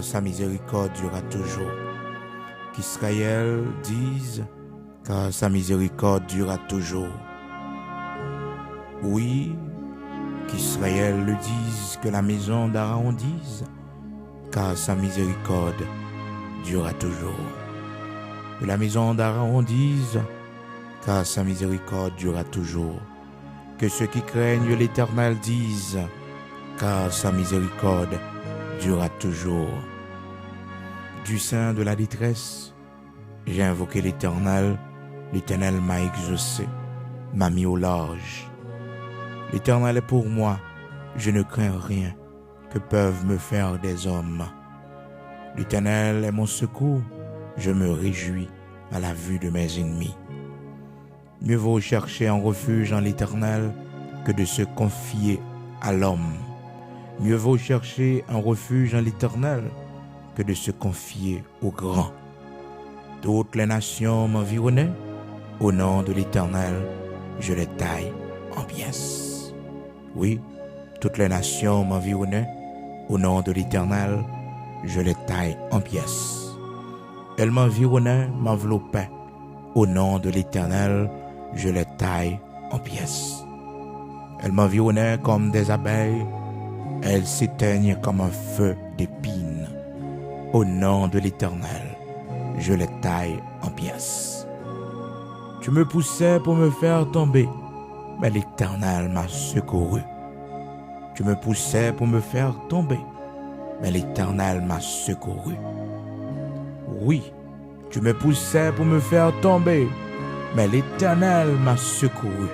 sa miséricorde durera toujours. Qu'Israël dise, car sa miséricorde durera toujours. Oui, qu'Israël le dise, que la maison d'Aaron dise, car sa miséricorde durera toujours. Que la maison d'Aaron dise, car sa miséricorde durera toujours. Que ceux qui craignent l'Éternel disent, car sa miséricorde durera toujours. Du sein de la détresse, j'ai invoqué l'Éternel. L'Éternel m'a exaucé, m'a mis au large. L'Éternel est pour moi, je ne crains rien que peuvent me faire des hommes. L'Éternel est mon secours, je me réjouis à la vue de mes ennemis. Mieux vaut chercher un refuge en l'Éternel que de se confier à l'homme. Mieux vaut chercher un refuge en l'Éternel que de se confier au grand. Toutes les nations m'environnaient. Au nom de l'Éternel, je les taille en pièces. Oui, toutes les nations m'environnaient. Au nom de l'Éternel, je les taille en pièces. Elles m'environnaient, m'enveloppaient. Au nom de l'Éternel, je les taille en pièces. Elles m'environnaient comme des abeilles. Elles s'éteignent comme un feu d'épines. Au nom de l'Éternel, je les taille en pièces. Tu me poussais pour me faire tomber, mais l'Éternel m'a secouru. Tu me poussais pour me faire tomber, mais l'Éternel m'a secouru. Oui, tu me poussais pour me faire tomber, mais l'Éternel m'a secouru.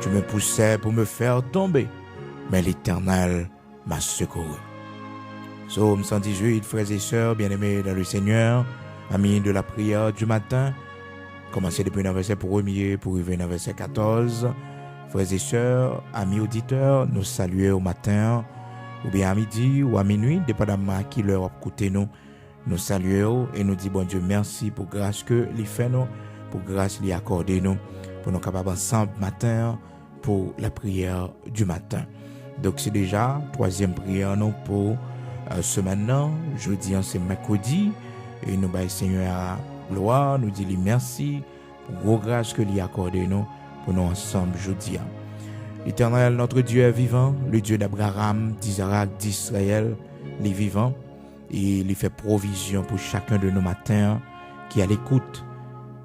Tu me poussais pour me faire tomber, mais l'Éternel m'a secouru. Psaume 118, frères et sœurs, bien-aimés dans le Seigneur, amis de la prière du matin, commencez depuis le verset 1er pour arriver au verset 14. Frères et sœurs, amis auditeurs, nous saluons au matin, ou bien à midi ou à minuit, dépendamment à qui l'heure écouter nous. Nous saluons et nous disons bon Dieu merci pour grâce que lui fait nous, pour grâce lui accordé nous, pour nous capables ensemble matin pour la prière du matin. Donc c'est déjà troisième prière nous pour ce maintenant. Jeudi c'est mercredi et nous baillons Seigneur à gloire, nous disons merci pour gros grâce que lui accordé nous pour nous ensemble jeudi. L'Éternel notre Dieu est vivant, le Dieu d'Abraham, d'Isaac, d'Israël, les vivants. Et il fait provision pour chacun de nos matins qui à l'écoute,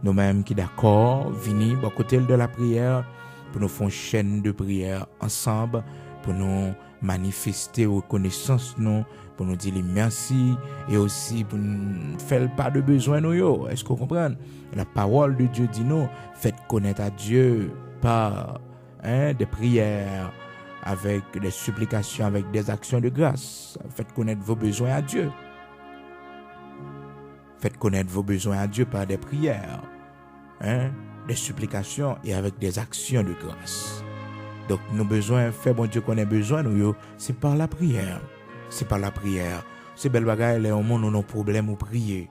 nous-mêmes qui d'accord, venir à côté de la prière pour nous faire une chaîne de prière ensemble, pour nous manifester reconnaissance nous, pour nous dire merci et aussi pour nous faire pas de besoin nous. Est-ce qu'on comprend? La parole de Dieu dit nous, faites connaître à Dieu par des prières, avec des supplications, avec des actions de grâce. Faites connaître vos besoins à Dieu. Faites connaître vos besoins à Dieu par des prières, des supplications et avec des actions de grâce. Donc nos besoins, fait bon Dieu qu'on ait besoin, nous, c'est par la prière. C'est par la prière. C'est belle bagaille, les hommes ont nos problèmes, ou prier.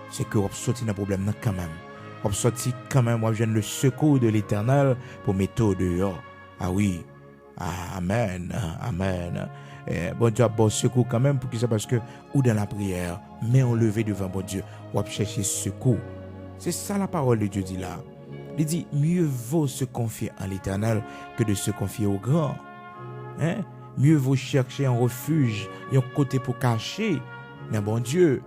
C'est que on sortit dans problème quand même. On sortit quand même, moi je viens le secours de l'Éternel pour mettre dehors. Ah oui. Amen. Bon Dieu a bon secours quand même, pour que c'est parce que ou dans la prière, mais on levé devant bon Dieu, ou à chercher secours. C'est ça la parole de Dieu dit là. Il dit mieux vaut se confier en l'Éternel que de se confier au grand. Mieux vaut chercher un refuge, un côté pour cacher dans bon Dieu.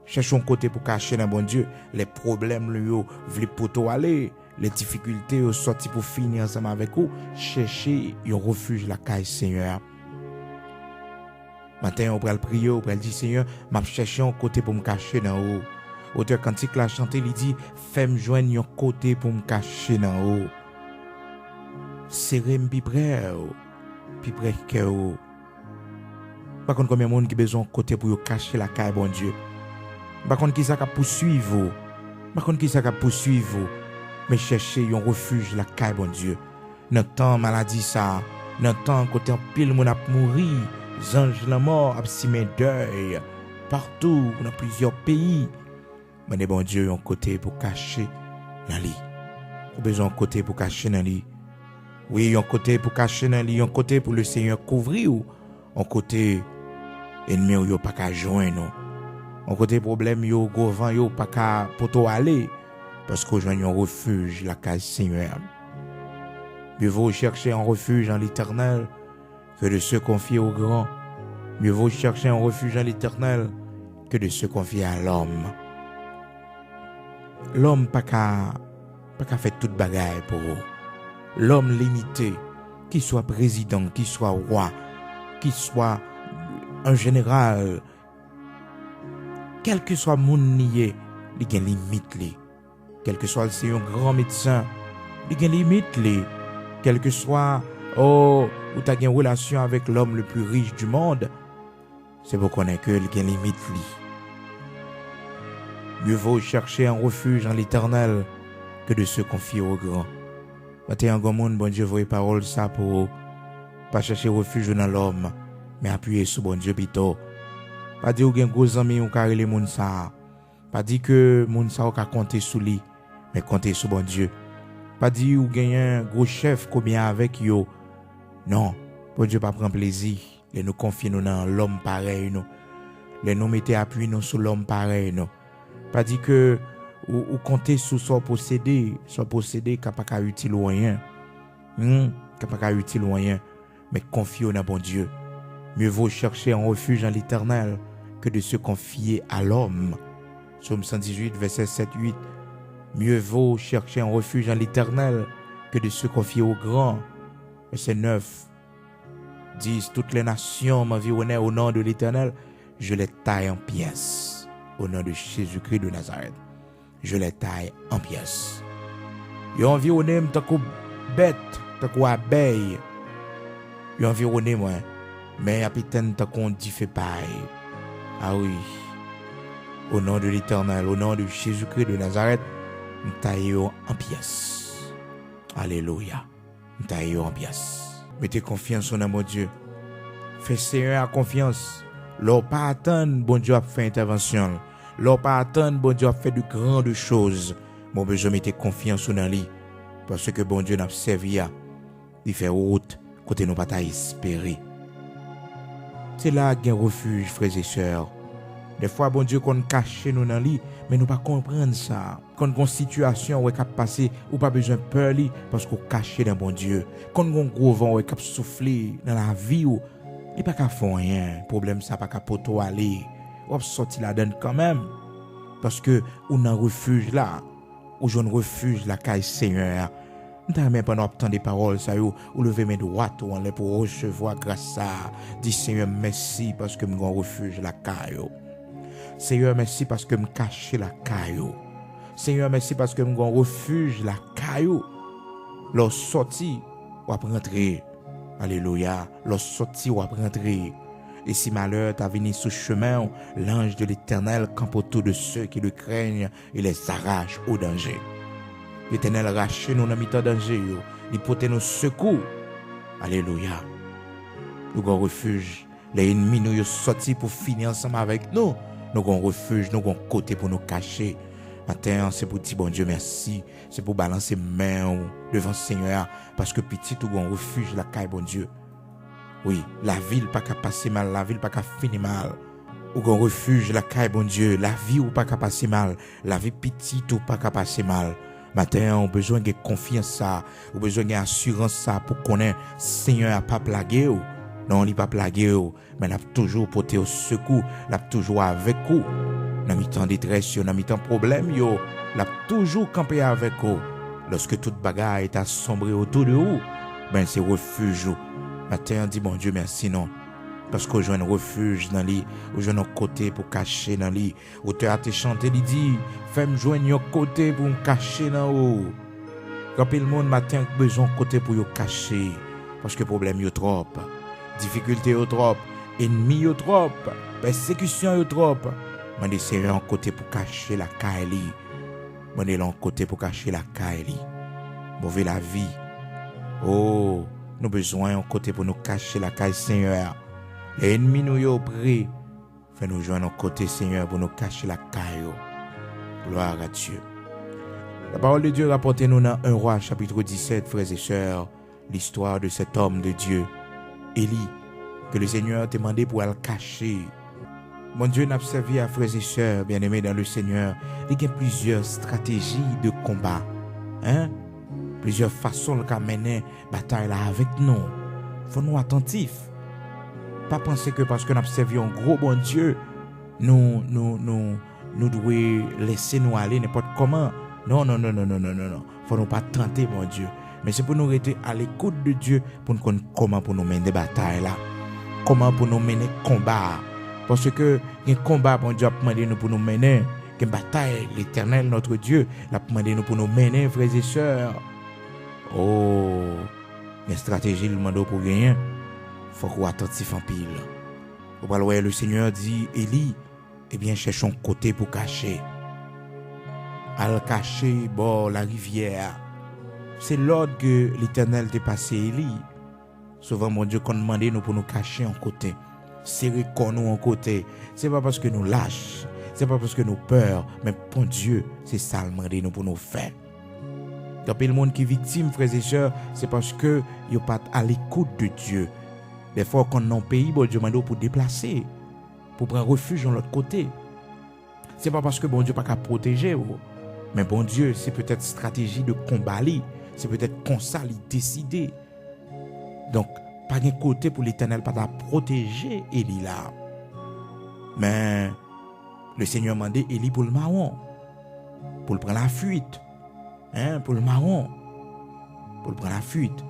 Cherchons un côté pour cacher dans bon Dieu les problèmes lui veulent pour toi aller. Les difficultés au sorti pour finir ensemble avec vous, chercher un refuge la caille Seigneur. Matin on va le prier, on va dire Seigneur, m'a cherché un côté pour me cacher dans haut. Auteur cantique l'a chanté, il dit fais-moi joindre un côté pour me cacher dans haut. Serrez m'pi près que haut. Par contre combien de monde qui besoin un côté pour cacher la caille bon Dieu. Par contre qui ça va poursuivre. Mais chercher un refuge la caille bon Dieu. Dans temps maladie ça, dans temps côté en pile mon a mourir, ange la mort a simé deuil partout dans plusieurs pays. Mais bon Dieu un côté pour cacher dans lit. Ou besoin un côté pour cacher dans lit. Oui, un côté pour cacher dans lit, un côté pour le Seigneur couvrir ou un côté ennemi yo pas qu'à joindre nous. On côté problème yo govan yo pas qu'à poto aller parce qu'on joint un refuge la case Seigneur. Mieux vaut chercher un refuge en l'Éternel que de se confier au grand. Mieux vaut chercher un refuge en l'Éternel que de se confier à l'homme. L'homme pas qu'à faire toute bagaille pour vous. L'homme limité, qu'il soit président, qu'il soit roi, qu'il soit un général, quel que soit mon nié, il y a une limite. Quel que soit c'est un grand médecin, il y a une limite. Quel que soit ou tu as une relation avec l'homme le plus riche du monde, c'est pour connaître qu'il y a une limite. Mieux vaut chercher un refuge en l'Éternel que de se confier au grand. Maintenant, un grand monde, bon Dieu, vos paroles ça pour pas chercher refuge dans l'homme, mais appuyer sur bon Dieu plutôt. Pas dire que gros amis ou carré les moun ça. Pas dire que moun ça ou ka compter sur lui, mais compter sur bon Dieu. Pas dire ou gagner un gros chef combien avec yo. Non, bon Dieu pas prendre plaisir, les nous confier nous dans l'homme pareil nous. Les nous mettre appui nous sur l'homme pareil nous. Pas dire que ou compter sur son possédé qui pas qu'à utile ou rien. Qui pas qu'à utile ou rien, mais confier dans bon Dieu. Mieux vaut chercher un refuge en l'Éternel que de se confier à l'homme. Psaume 118, verset 7-8. Mieux vaut chercher un refuge en l'Éternel que de se confier au grand. Verset 9. Disent toutes les nations m'environnaient au nom de l'Éternel, je les taille en pièces. Au nom de Jésus-Christ de Nazareth, je les taille en pièces. Ils ont environné tant que bête, tant que abeille. Ils ont environné moi. Mais à pétain tant qu'on dit fait pareil. Ah oui. Au nom de l'Éternel, au nom de Jésus-Christ de Nazareth, nous taillons en pièces. Alléluia. Nous taillons en pièces. Mettez confiance en mon Dieu. Faites Seigneur à confiance. L'on pas attendre, bon Dieu a fait intervention. L'on pas attendre, bon Dieu a fait de grandes choses. Mon besoin mettez confiance en lui. Parce que bon Dieu n'a servi à. Il fait route, côté nous pas espérer. C'est là qu'il y a un refuge, frères et sœurs. Des fois, bon Dieu, qu'on cache nous dans lui, mais nous pas comprendre ça. Quand on a une situation où on est passé, ou pas besoin de peur, parce qu'on caché dans bon Dieu. Quand on a un gros vent où on est soufflé dans la vie, il n'y a pas qu'à faire rien. Le problème, ça n'a pas qu'à poto aller. On va sortir là-dedans quand même. Parce que on a un refuge là, ou j'ai un refuge là, caille Seigneur. Nous avons même pas obtenu des paroles, ça ou lever mes droits pour recevoir grâce à. Dis Seigneur, merci parce que je me refuge la caillou. Seigneur, merci parce que je me cache la caillou. Seigneur, merci parce que je me refuge la caillou. Leur sortie, ou à rentrer. Alléluia. Leur sortie, ou à rentrer. Et si malheur t'a venu sous chemin, l'ange de l'Éternel campe autour de ceux qui le craignent et les arrache au danger. L'Éternel rache nous dans mi-temps danger, il porte nos secours. Alléluia. Nous avons refuge. Les ennemis nous sont sortis pour finir ensemble avec nous. Nous avons refuge, nous avons côté pour nous cacher. Matin, c'est pour dire bon Dieu merci. C'est pour balancer main devant le Seigneur. Parce que petit, nous avons refuge la caille, bon Dieu. Oui, la ville pas qu'à passer mal, la ville pas qu'à finir mal. Ou qu'on refuge la caille, bon Dieu. La vie ou pas qu'à passer mal. La vie petite ou pas qu'à passer mal. Matin, on a besoin de confiance ça, on a besoin d'assurance ça pour connaître Seigneur n'a pas plagué ou. Non, il n'a pas plagué ou, mais il a toujours porté au secours, il a toujours avec vous. Dans mi-temps détresse, dans mi-temps problème, il a toujours campé avec vous. Lorsque toute bagarre est assombrée autour de vous, ben c'est refuge. Matin, on dit bon Dieu merci non. Parce qu'on joue un refuge dans lui, ou joue un côté pour cacher dans lui. Ou tu as chanté, il dit, fais-moi joindre un côté pour me cacher dans haut. Quand le monde matin a besoin de côté pour me cacher, parce que le problème est trop, difficulté est trop, ennemi est trop, persécution est trop. Je vais un côté pour cacher la caille. Je vais un côté pour cacher la caille. Mauvais la vie. Oh, nous avons besoin d'un côté pour nous cacher la caille, Seigneur. Les ennemis nous ont pris. Fais-nous joindre nos côtés, Seigneur, pour nous cacher la caillou. Gloire à Dieu. La parole de Dieu rapporte nous dans 1 Roi, chapitre 17, frères et sœurs, l'histoire de cet homme de Dieu, Élie, que le Seigneur a demandé pour le cacher Mon Dieu, n'a servi à frères et sœurs, bien-aimés dans le Seigneur. Il y a plusieurs stratégies de combat. Plusieurs façons de mener la bataille là avec nous. Il faut nous attentifs. Pas penser que parce que nous avons servi un gros bon Dieu, nous devons laisser nous aller n'importe comment. Non. Faut nous pas tenter, mon Dieu. Mais c'est pour nous rester à l'écoute de Dieu pour nous connaître comment pour nous mener des batailles là. Comment pour nous mener combat. Parce que un combat, bon Dieu a demandé nous pour nous mener. Une bataille, l'Éternel, notre Dieu, l'a demandé nous pour nous mener, frères et sœurs. Oh, une stratégie, le demande pour gagner. Faut qu'on soit attentif en pile. Le Seigneur dit, Élie, eh bien, cherchons côté pour cacher. Al cacher, bord la rivière. C'est l'ordre que l'Éternel t'a passé, Élie. Souvent, mon Dieu, qu'on demandait nous pour nous cacher en côté. Serrer qu'on nous en côté. C'est pas parce que nous lâchons. C'est pas parce que nous peur. Mais pour Dieu, c'est ça le demandé nous pour nous faire. Donc, le monde qui est victime, frères et sœurs, c'est parce que ils pas à l'écoute de Dieu. Des fois, quand on est dans le pays, bon Dieu demande pour déplacer, pour prendre refuge de l'autre côté. C'est pas parce que bon Dieu pas qu'à protéger. Mais bon Dieu, c'est peut-être stratégie de combat. C'est peut-être comme ça, il décider. Donc, pas de côté pour l'Éternel, pas de protéger Élie là. Mais le Seigneur m'a demandé Élie pour le marron, pour le prendre la fuite. Pour le marron, pour le prendre la fuite.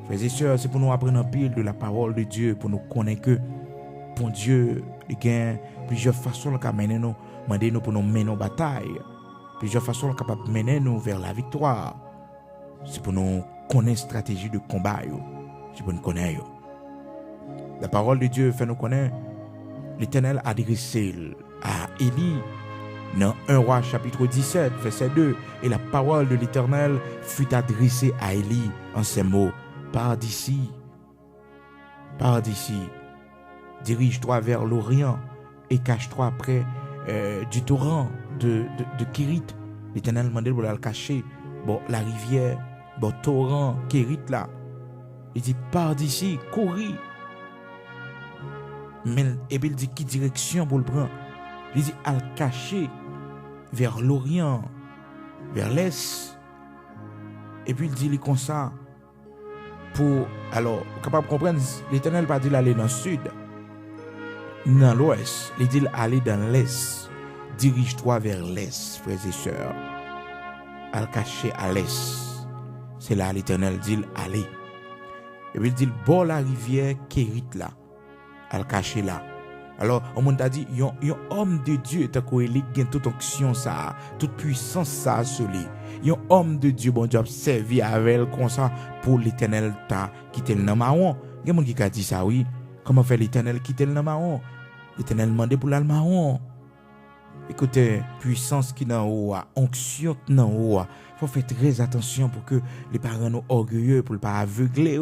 Frères et sœurs, c'est pour nous apprendre un pile de la parole de Dieu, pour nous connaître que, bon Dieu, il y a plusieurs façons de mener nous, demander nous pour nous mener en bataille. Plusieurs façons de mener nous vers la victoire. C'est pour nous connaître la stratégie de combat. C'est pour nous connaître. La parole de Dieu fait nous connaître. L'Éternel a adressé à Élie dans 1 Roi chapitre 17, verset 2. Et la parole de l'Éternel fut adressée à Élie en ces mots. Pars d'ici, dirige-toi vers l'Orient et cache-toi près du torrent de Kérit. L'Éternel m'a demandé de le cacher. Bon, la rivière, bon, torrent, Kérit là. Il dit, pars d'ici, courir. Et puis il dit, qui direction pour le prendre? Il dit, à le cacher vers l'Orient, vers l'Est. Et puis il dit, il comme ça. Alors, capable de comprendre, l'Éternel pas dit d'aller dans le sud, dans l'ouest. Il dit d'aller dans l'est. Dirige-toi vers l'est, frères et sœurs. À le cacher à l'est. C'est là l'Éternel dit aller. Et puis il dit, bon la rivière Kérit là. À le cacher là. Alors, on m'a dit, un homme de Dieu, tant qu'il a toute onction, ça, toute puissance, ça, sur lui. Un homme de Dieu, bon Dieu, a servi avec elle comme ça pour l'Éternel, quitter le marron. Il y a des gens qui ont dit ça, oui. Comment fait l'Éternel quitter le marron? L'Éternel demandé pour le marron. Écoutez, puissance qui est en haut, onction qui est en haut. Il faut faire très attention pour que les parents soient orgueilleux, pour ne pas aveugler.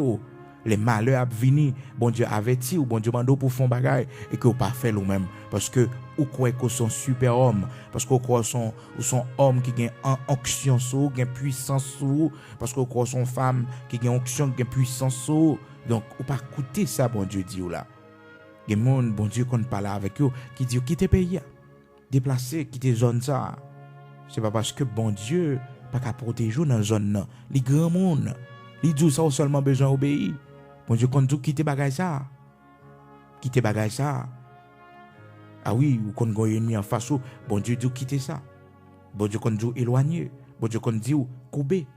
Les malheurs à venir, bon Dieu avertit ou bon Dieu mando pour faire bagaille et que vous pas faire vous-même parce que vous croyez que sont super hommes, parce que vous croyez que sont hommes qui ont onction sur, qui ont puissance sur, parce que vous croyez que sont femmes qui ont onction, qui ont puissance sur. Donc vous pas écouter ça bon Dieu dit là. Il y a des gens bon Dieu qu'on parle avec eux qui dit quitter pays, déplacer, quitter zone ça. C'est pas parce que bon Dieu pas qu'à protéger dans zone là. Les grands monde, ils disent ça seulement besoin obéir. Bon Dieu, quand vous quittez bagage ça. Quittez bagage ça. Ah oui, ou quand vous avez ennemi en face, bon Dieu dit quittez ça. Bon Dieu, quand vous éloigner. Bon Dieu, quand vous dit couper.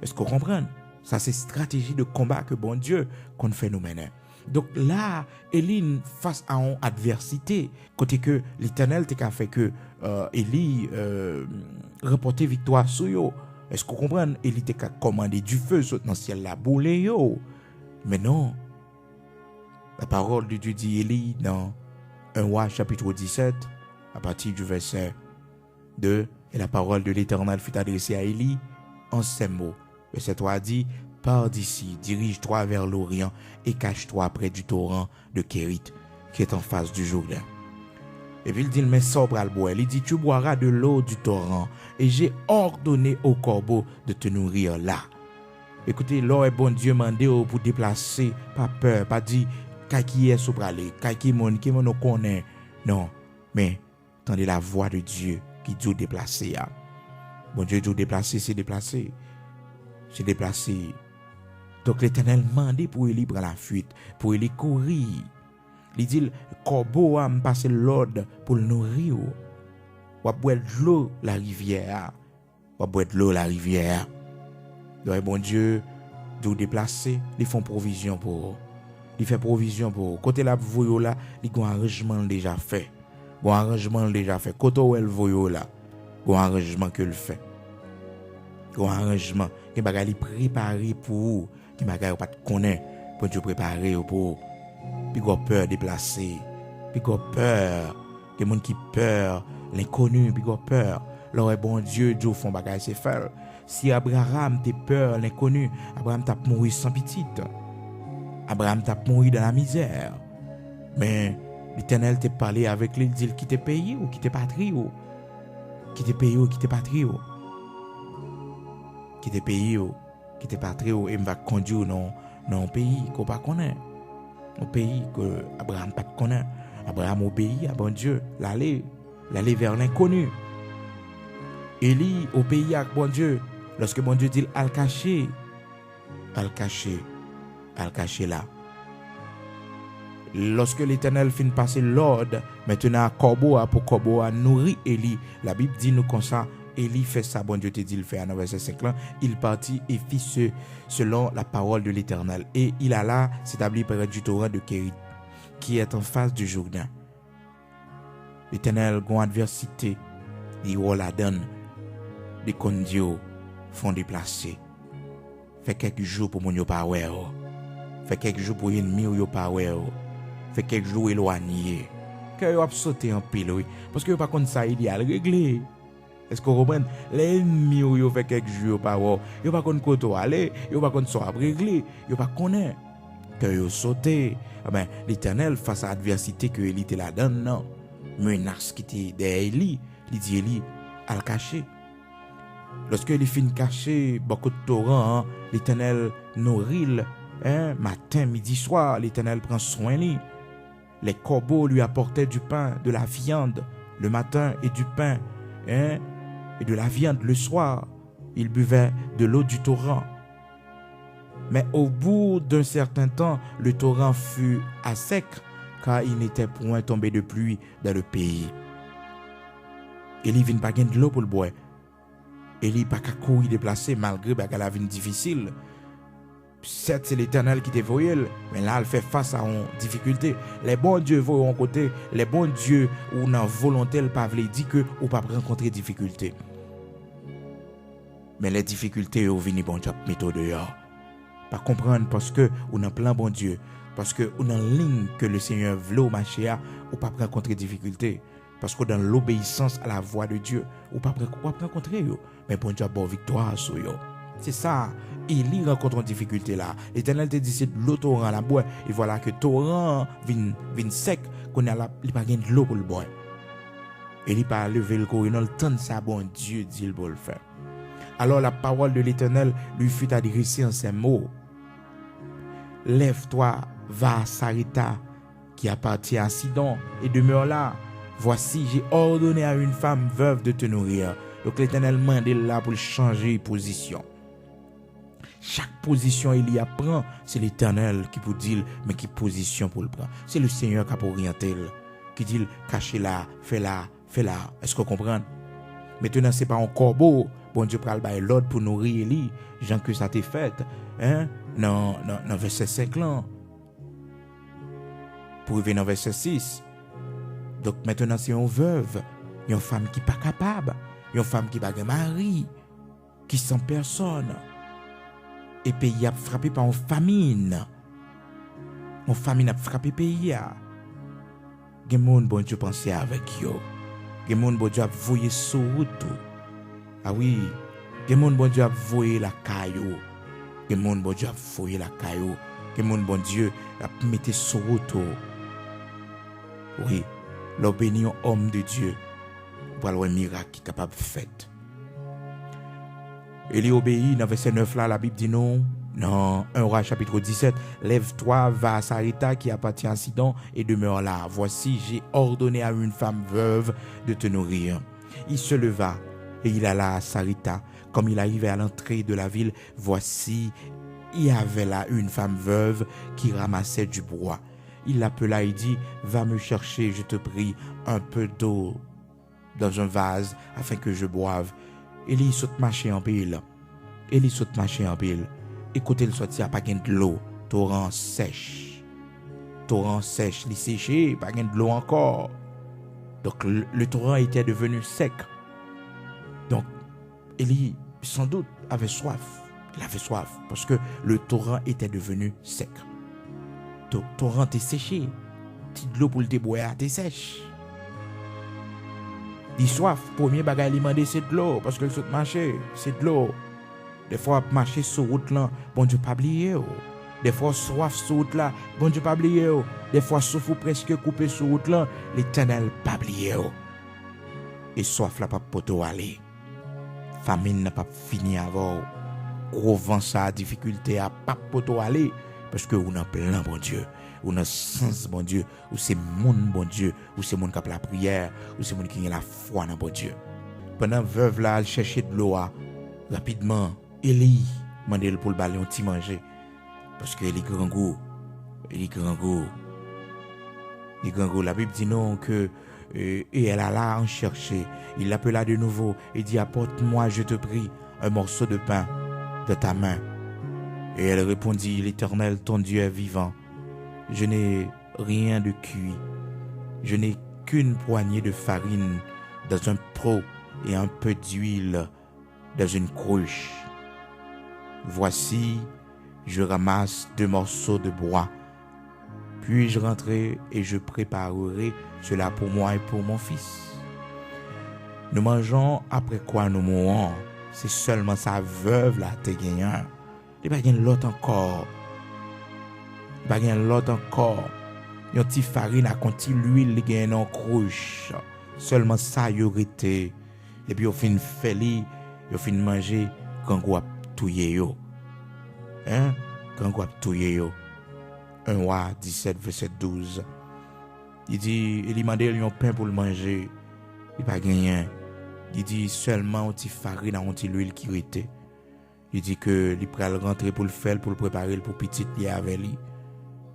Est-ce que vous comprenez? Ça, c'est stratégie de combat que bon Dieu qu'on fait nous mener. Donc là, Élie, face à une adversité, côté que l'Éternel t'a fait que Élie reporter victoire sur eux. Est-ce que vous comprenez? Élie t'a commandé du feu dans le ciel la boule yo. Mais non, la parole de Dieu dit Élie dans 1 Roi chapitre 17, à partir du verset 2, et la parole de l'Éternel fut adressée à Élie en ces mots. Verset 3 dit, pars d'ici, dirige-toi vers l'Orient et cache-toi près du torrent de Kérit qui est en face du Jourdain. Et puis il dit, mais sobre à le boire. Il dit, tu boiras de l'eau du torrent et j'ai ordonné au corbeau de te nourrir là. Écoutez, l'or est bon Dieu mandé pour déplacer, pas peur, pas dire, qui est sur aller, qui mon connaît. Non, mais tendez la voix de Dieu qui dit déplacer. Bon Dieu dit déplacer, c'est déplacer. C'est déplacer. Donc l'Éternel demande pour il prendre la fuite, pour il courir. Il dit, corbeau a passé l'ordre pour le nourrir. Ou boire de l'eau la rivière. Ou boire de l'eau la rivière. Donc bon Dieu, de déplacer, ils font provision pour eux. Ils font provision pour eux. Côté la voyo là, ils ont un arrangement déjà fait. Bon arrangement déjà fait. Côté où elle voyo là, bon arrangement que le fait. Bon arrangement, qui bagaille préparé pour eux, qui bagaille pas connaît pour Dieu préparer pour puis qu'on peur déplacer, puis qu'on peur, des gens qui peur, l'inconnu, puis qu'on peur. Alors bon Dieu, Dieu font bagaille c'est faire. Si Abraham t'es peur l'inconnu, Abraham t'a mouru sans petite. Abraham t'a mouru dans la misère. Mais l'Éternel t'a parlé avec lui, il dit qui t'est payé ou qui t'est patrie ou qui t'est payé ou qui t'est patrie ou qui t'est payé ou qui t'est patrie ou et me va conduire dans un pays qu'on pas connaît. Un pays que Abraham pas connaît. Abraham obéit à bon Dieu, l'aller vers l'inconnu. Élie au pays avec bon Dieu. Lorsque bon Dieu dit al cacher là. Lorsque l'Éternel fin passer l'ordre, maintenant corbeau pour corbeau a nourri Élie. La Bible dit nous comme ça, Élie fait ça, bon Dieu te dit le fait dans verset 5 là, il partit et fit selon la parole de l'Éternel. Et il alla s'établir près du torrent de Kérit, qui est en face du Jourdain. L'Éternel, gon adversité, il la donne, des condios font déplacer. Fait quelques jours pour mon yo pas ouais. Fait quelques jours pour ennemi yo pas ouais. Fait quelques jours éloigné. Que yo a sauté en pile oui, parce que yo pas contre ça idéal régler. Est-ce que vous comprenez? L'ennemi yo fait quelques jours par ouais. Yo pas contre côté aller, yo pas contre ça régler, yo pas connaît. Que yo sauté. Ben l'Éternel face à l'adversité que Élie te la donne non. Menace qui était derrière Élie, il dit Élie al cacher. Lorsque il finit caché beaucoup de torrents, l'Éternel nourrit, matin, midi, soir, l'Éternel prend soin de lui. Les corbeaux lui apportaient du pain, de la viande le matin et du pain, et de la viande le soir. Il buvait de l'eau du torrent. Mais au bout d'un certain temps, le torrent fut à sec, car il n'était point tombé de pluie dans le pays. Élie vient pas gagner de l'eau pour le boire. Élie pas qu'à courir déplacer malgré la vie difficile. Certes, c'est l'Éternel qui te voyait, mais là, elle fait face à une difficulté. Les bons dieux voient en côté, les bons dieux ou dans volonté, le pas dit que ou pas rencontrer difficulté. Mais les difficultés au vini bon Dieu méthode dehors. Pas comprendre parce que on a plein bon Dieu, parce que on a une ligne que le Seigneur veut marcher ou pas rencontrer difficulté. Parce que dans l'obéissance à la voix de Dieu, ou pas rencontrer yo, mais bon Dieu a bonne victoire sur yo. C'est ça. Élie rencontre une difficulté là. L'Éternel te dit c'est de l'eau torrent la boire et voilà que torrent vient sec qu'on a là, il pas gain de l'eau pour le boire. Élie pas lever le corps dans le temps de ça bon Dieu dit il pour le faire. Alors la parole de l'Éternel lui fut adressée en ces mots. Lève-toi, va à Sarita qui appartient à Sidon et demeure là. Voici, j'ai ordonné à une femme veuve de te nourrir. Donc l'Éternel m'a dit là pour changer de position. Chaque position il y a prend, c'est l'Éternel qui peut dire, mais qui position pour le prendre. C'est le Seigneur qui a pour orienter, qui dit, cachez là, fais là, fais là. Est-ce que vous comprenez? Maintenant, ce n'est pas un corbeau. Bon Dieu prend l'ordre pour nourrir Élie. Jean que ça t'est fait. Dans verset 5 là. Pour arriver dans verset 6. Donc maintenant, c'est une veuve, une femme qui n'est pas capable, une femme qui n'a pas de mari, qui sans personne. Et le pays a frappé par une famine. Une famine a frappé le pays. Il y a des gens bon Dieu penser avec eux. Il y a des gens bon Dieu a voyé sur route. Ah oui, il y a des gens bon Dieu a voyé la caillou. Il y a des gens bon Dieu a voyé la caillou. Il y a des gens bon Dieu a mis sur route. Oui. L'obéni un homme de Dieu pour avoir un miracle qui est capable de faire. Élie obéit dans verset 9 là, la Bible dit non, Dans 1 Roi chapitre 17, lève-toi, va à Sarepta qui appartient à Sidon et demeure là. Voici, j'ai ordonné à une femme veuve de te nourrir. Il se leva et il alla à Sarepta. Comme il arrivait à l'entrée de la ville, voici, il y avait là une femme veuve qui ramassait du bois. Il l'appela et dit, va me chercher, je te prie, un peu d'eau dans un vase afin que je boive. Élie saute marcher en pile. Écoutez le sorti, pas de l'eau, torrent sèche, il séché, pas de l'eau encore. Donc le torrent était devenu sec. Donc Élie sans doute avait soif. Il avait soif parce que le torrent était devenu sec. Le torrent est séché. Petite l'eau pour le déboire, t'es sèche. Il soif, premier bagage il demande c'est de l'eau parce que le saute marché, c'est de l'eau. Des fois marcher sur route là, bon Dieu pas oublier. Des fois soif sur route là, bon Dieu pas oublier. Des fois souffle presque coupé sur route là, l'Éternel pas oublier. Et soif là pas poto aller. Famine n'a pas fini avant. Gros vent ça difficulté à pas poto aller parce que on a plein bon Dieu. On a sens bon Dieu, ou c'est mon bon Dieu, ou c'est mon qui a la prière, ou c'est mon qui a la foi dans bon Dieu. Pendant veuve là, elle cherchait de l'eau rapidement. Élie mandé pour le ballon petit manger parce que Élie grand goût. La Bible dit non que et elle alla en chercher. Il l'appela de nouveau et dit apporte-moi je te prie un morceau de pain de ta main. Et elle répondit l'Éternel ton Dieu est vivant. Je n'ai rien de cuit. Je n'ai qu'une poignée de farine dans un pot et un peu d'huile dans une cruche. Voici, je ramasse 2 morceaux de bois. Puis je rentrerai et je préparerai cela pour moi et pour mon fils. Nous mangeons après quoi nous mourons. C'est seulement sa veuve là te gagnant. Il n'y a pas l'autre encore. Yon ti farine a konti l'huile li gen en cruche. Seulement ça y aurait été. Et puis au fin feli, au fin manger quand on a touye yo. Quand on a touye yo. 1 Roi 17 verset 12. Il dit il demande un pain pour le manger. Il pas gagné. Il dit seulement un petit farine a un petit l'huile qui était. Il dit que il pral rentrer pour le faire pour le préparer pour petit li avec lui.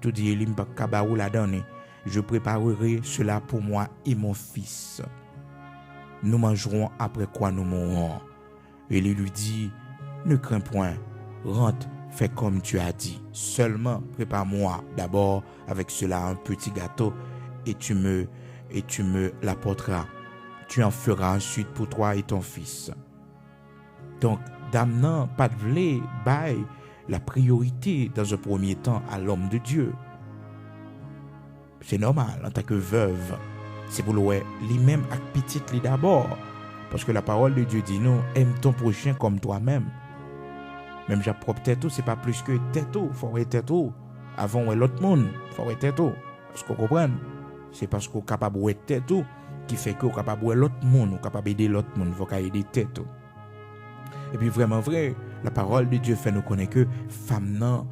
Tout dit il m'a kabaou la donner. Je préparerai cela pour moi et mon fils. Nous mangerons après quoi nous mourrons. Et il lui dit ne crains point, rentre, fais comme tu as dit. Seulement prépare-moi d'abord avec cela un petit gâteau et tu me l'apporteras. Tu en feras ensuite pour toi et ton fils. Donc, Damnan pas de vle bail la priorité dans un premier temps à l'homme de Dieu. C'est normal en tant que veuve. C'est pour lui-même avec petite li d'abord. Parce que la parole de Dieu dit non, aime ton prochain comme toi-même. Même j'ai propre tête, c'est pas plus que tête. Faut être tête. Avant l'autre monde, faut être tête. Parce qu'on comprend. C'est parce qu'on est capable de tête qui fait qu'on est capable de l'autre monde, on est capable d'aider l'autre monde, faut aider tête. Et puis vraiment vrai, la parole de Dieu fait nous connaître que femme nan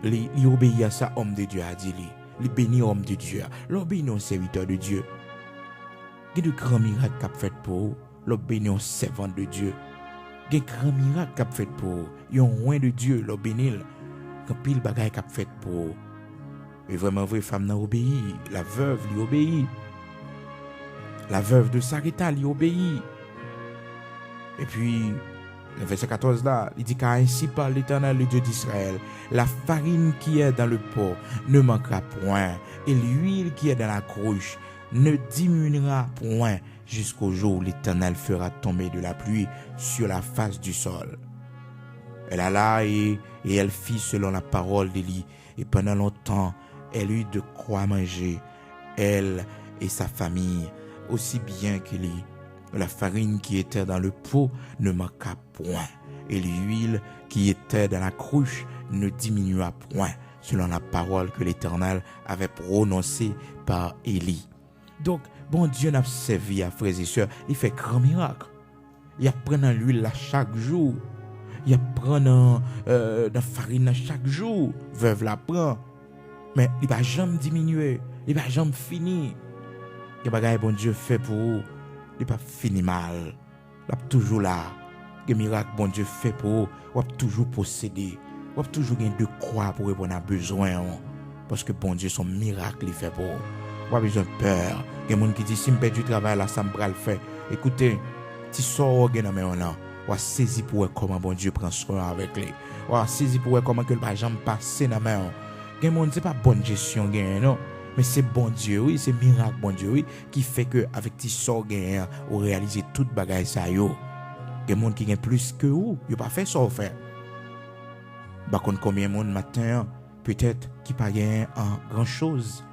li obéit à ça homme de Dieu a dit li bénit homme de Dieu, l'obéit au serviteur de Dieu. Il y a de grands miracles qu'a fait pour l'obéit au servant de Dieu. Il y a de grands miracles qu'a fait pour il y a un roi de Dieu l'obéit quand pile bagaille qu'a fait pour. Et vraiment vrai femme nan obéit, la veuve lui obéit. La veuve de Sarepta lui obéit. Et puis le verset 14 là, il dit car ainsi parle l'Éternel, le Dieu d'Israël, la farine qui est dans le pot ne manquera point, et l'huile qui est dans la cruche ne diminuera point jusqu'au jour où l'Éternel fera tomber de la pluie sur la face du sol. Elle alla et elle fit selon la parole d'Élie, et pendant longtemps, elle eut de quoi manger, elle et sa famille, aussi bien qu'Élie. La farine qui était dans le pot ne manqua point, et l'huile qui était dans la cruche ne diminua point, selon la parole que l'Éternel avait prononcée par Élie. Donc, bon Dieu n'a servi à frères et sœurs, il fait grand miracle. Il apprend l'huile là chaque jour. Il prend dans farine chaque jour. Veuve la prend. Mais il va jamais diminuer. Il va jamais finir. Que bagaille bon Dieu fait pour vous. Il va finir mal. Il va toujours là. Que miracle bon Dieu fait pour vous. Il va toujours posséder. Il va toujours gagner de quoi pour répondre à besoin. Parce que bon Dieu, son miracle, il fait pour vous. Il va besoin de peur. Il y a des gens qui disent si je perds du travail, là, ça me va le faire. Écoutez, si sort dans mes mains, on va saisir pour voir comment bon Dieu prend soin avec lui. On va saisir pour voir comment que le bagage passe dans mes mains. Il y a des gens c'est pas bonne gestion, non. Mais c'est bon Dieu, oui, c'est miracle bon Dieu, oui, qui fait que avec tes sorts gagnants, on réalise toute bagaille ça yo. Il y a des gens qui gagnent plus que vous, ils pas fait ça au fait. Par contre, combien de monde matin, peut-être qui pas gagné en grand chose,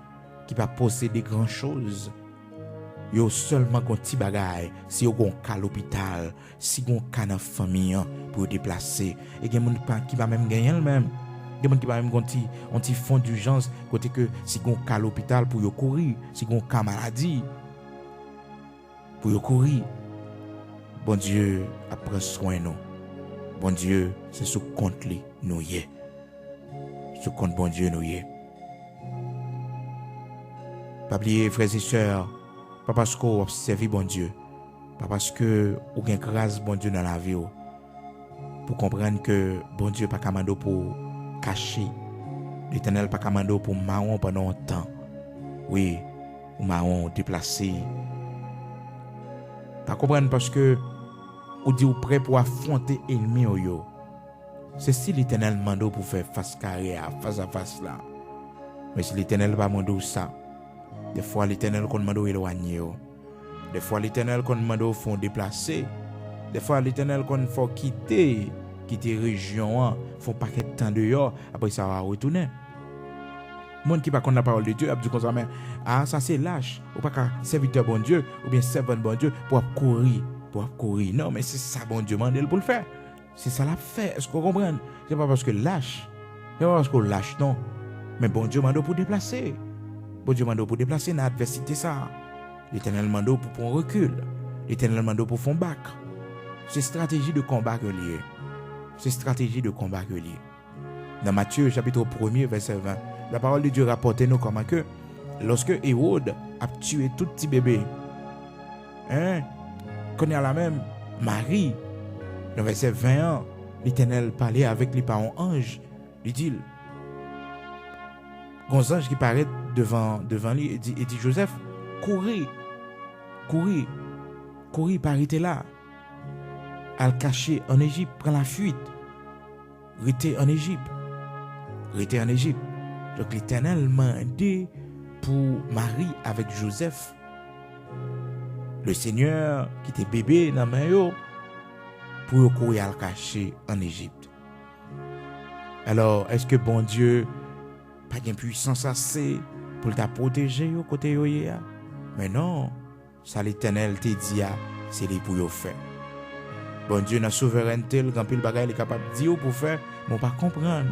qui pas posséder grand chose. Yo seulement un petit bagaille, si yo gon cas l'hôpital, si gon cas dans famille pour déplacer, et il y a des gens qui va même gagner le même. Il y a des gens qui va même un petit fonds d'urgence côté que si gon cas l'hôpital pour yo courir, si gon cas maladie pour yo courir. Bon Dieu a pris soin nous. Bon Dieu, c'est sous compte li nous y. Sous compte bon Dieu nous y. Pas oublier frères et sœurs, pas parce qu'on observe bon Dieu, pas parce que on gagne grâce bon Dieu dans la vie pour comprendre que bon Dieu pas commando pour cacher, l'Éternel pas commando pour marron pendant un temps. Oui, ou marron déplacé. Pas comprendre parce que ou dit ou prêt pour affronter ennemi yo. C'est si l'Éternel mando pour faire face carré face à face là. Mais si l'Éternel pas mando ça, des fois l'Éternel qu'on mando éloigner. Des fois l'Éternel qu'on mando font déplacer. Des fois l'Éternel qu'on faut quitter région, font paquet de temps dehors, après ça va retourner. Monde qui pas connaît la parole de Dieu, a dit comme ça mais ça c'est lâche, ou pas qu'un serviteur bon Dieu ou bien servant bon Dieu pour courir. Non, mais c'est ça bon Dieu m'a pour le faire. C'est ça l'a fait. Est-ce qu'on comprend? C'est pas parce que lâche. C'est pas parce qu'on lâche non. Mais bon Dieu m'a pour déplacer. Bon Dieu m'a pour déplacer dans l'adversité ça. L'Éternel m'a pour prendre recul. L'Éternel m'a pour faire bac. C'est stratégie de combat que lié. C'est stratégie de combat que lié. Dans Matthieu chapitre 1er verset 20, la parole de Dieu rapporte nous comment que lorsque Hérode a tué tout petit bébé, qu'on est à la même Marie, dans verset 21, l'Éternel parlait avec les parents anges. Il dit, un ange qui paraît devant lui et dit Joseph, courez, parité là. Al cacher en Égypte, prend la fuite. Rester en Égypte. Donc l'Éternel m'a dit pour Marie avec Joseph. Le Seigneur qui était bébé dans ma main pour courir al cacher en Égypte. Alors, est-ce que bon Dieu pas de puissance assez pour t'a protéger au côté yoya? Mais non, ça l'Éternel te dit c'est les pour yo faire. Bon Dieu dans souveraineté, le grand pile bagaille est capable de dire pour faire, mais pas comprendre.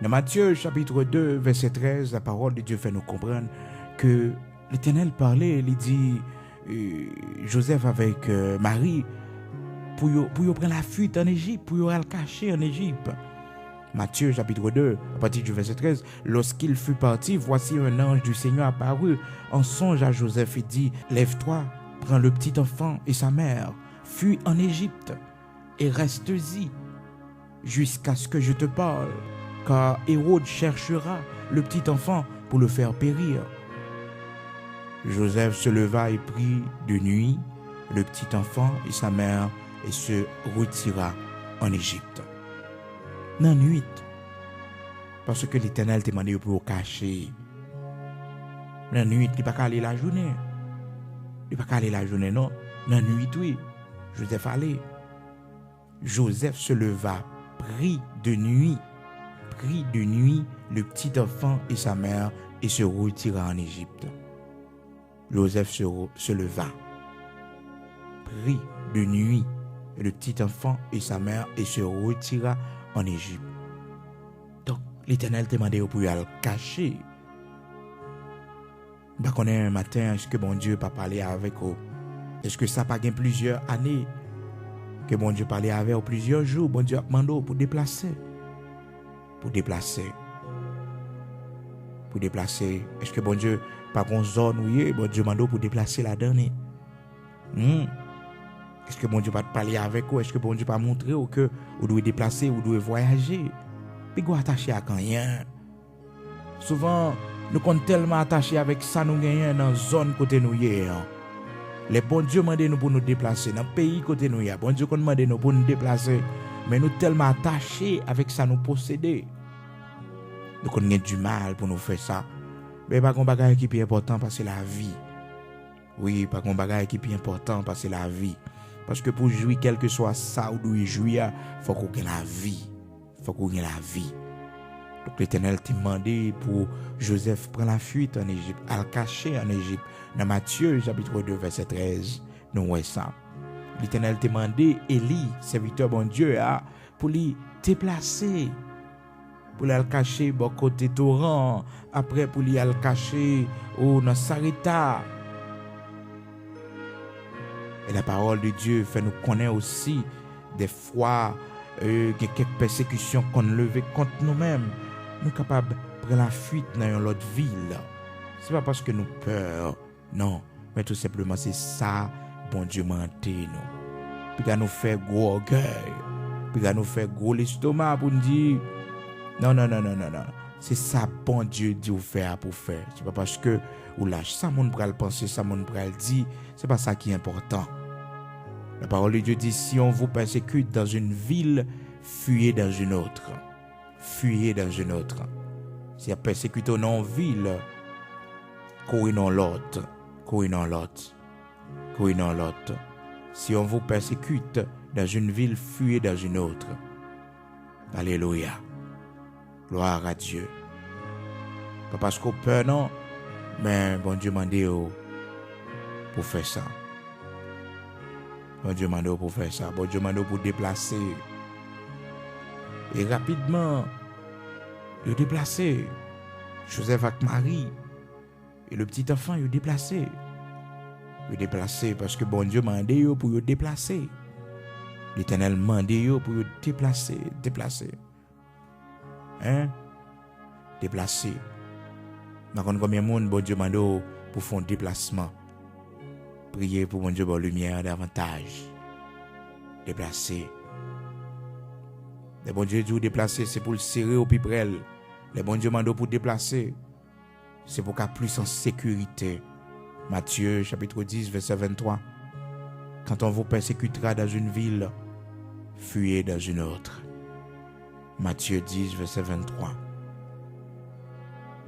Dans Matthieu chapitre 2 verset 13, la parole de Dieu fait nous comprendre que l'Éternel parlait, il dit Joseph avec Marie pour prendre la fuite en Égypte, pour aller cacher en Égypte. Matthieu chapitre 2, à partir du verset 13, lorsqu'il fut parti, voici un ange du Seigneur apparut en songe à Joseph et dit, lève-toi, prends le petit enfant et sa mère, fuis en Égypte et reste-y jusqu'à ce que je te parle, car Hérode cherchera le petit enfant pour le faire périr. Joseph se leva et prit de nuit le petit enfant et sa mère et se retira en Égypte. Dans la nuit, parce que l'Éternel t'a demandé pour cacher. Dans la nuit, il ne peut pas aller la journée. Il ne peut pas aller la journée, non. Dans la nuit, oui. Joseph allait. Joseph se leva, prit de nuit le petit enfant et sa mère et se retira en Égypte. Joseph se leva, prit de nuit le petit enfant et sa mère et se retira en Égypte. Donc, l'Éternel t'a demandé pour y aller cacher. Bah, qu'on est un matin, est-ce que bon Dieu pas parler avec vous? Est-ce que ça pas gain plusieurs années? que bon Dieu parlait avec plusieurs jours, bon Dieu a demandé pour déplacer. Pour déplacer. Pour déplacer. Est-ce que bon Dieu, par contre, zone où il est, bon Dieu demande pour déplacer la dernière? Est-ce que bon Dieu va te parler avec vous? Est-ce que bon Dieu va montrer que vous devez déplacer, vous devez voyager? Puis vous attacher à rien. Souvent, nous sommes tellement attachés avec ça, nous gagnons dans la zone côté nous. Les bons Dieu demandent nous pour nous déplacer. Dans le pays côté nous, bon Dieu demande nous pour nous déplacer. Mais nous sommes tellement attachés avec ça, nous posséder. Nous avons du mal pour nous faire ça. Mais pas un bagage qui est important parce que c'est la vie. Oui, pas un bagage qui est important parce que c'est la vie. Parce que pour jouir, quel que soit ça ou d'où il jouir, il faut qu'on ait la vie. Il faut qu'on ait la vie. Donc l'Éternel t'a demandé pour Joseph prendre la fuite en Égypte, à le cacher en Égypte. Dans Matthieu, chapitre 2, verset 13, nous voyons ça. L'Éternel t'a demandé Élie, serviteur bon Dieu, pour lui déplacer. Pour le cacher bon côté torrent. Après, pour lui le cacher dans Sarita. Et la parole de Dieu fait nous connaître aussi des fois quelques persécutions qu'on levait contre nous-mêmes. Nous sommes capables de prendre la fuite dans une autre ville. Ce n'est pas parce que nous peur, non. Mais tout simplement, c'est ça, bon Dieu menté nous. Puis qu'à nous faire gros orgueil. Puis qu'à nous faire gros l'estomac pour nous dire, non. C'est ça, bon Dieu dit ou faire pour faire. C'est pas parce que ou lâche ça, mon pral penser, ça, mon pral dire. C'est pas ça qui est important. La parole de Dieu dit, si on vous persécute dans une ville, fuyez dans une autre. Fuyez dans une autre. Si on persécute dans une ville, courez dans l'autre. Courez dans l'autre. Courez dans l'autre. Si on vous persécute dans une ville, fuyez dans une autre. Alléluia. Gloire à Dieu. Pas parce qu'on peur, non, mais bon Dieu m'a dit pour faire ça. Bon Dieu m'a dit pour faire ça. Bon Dieu m'a dit pour déplacer. Et rapidement, il déplacé. Joseph avec Marie. Et le petit enfant, il déplacé. Il déplacé parce que bon Dieu m'a dit pour le déplacer. L'Éternel m'a dit pour le déplacer. Déplacer. Déplacer. Maintenant, combien de monde, bon Dieu m'a dit pour faire un déplacement. Priez pour bon Dieu pour lumière davantage. Déplacer. Les bon Dieu dit déplacer, c'est pour le serrer au piprel. Les bon Dieu m'a dit pour déplacer, c'est pour qu'il y ait plus en sécurité. Matthieu chapitre 10, verset 23. Quand on vous persécutera dans une ville, fuyez dans une autre. Matthieu 10, verset 23.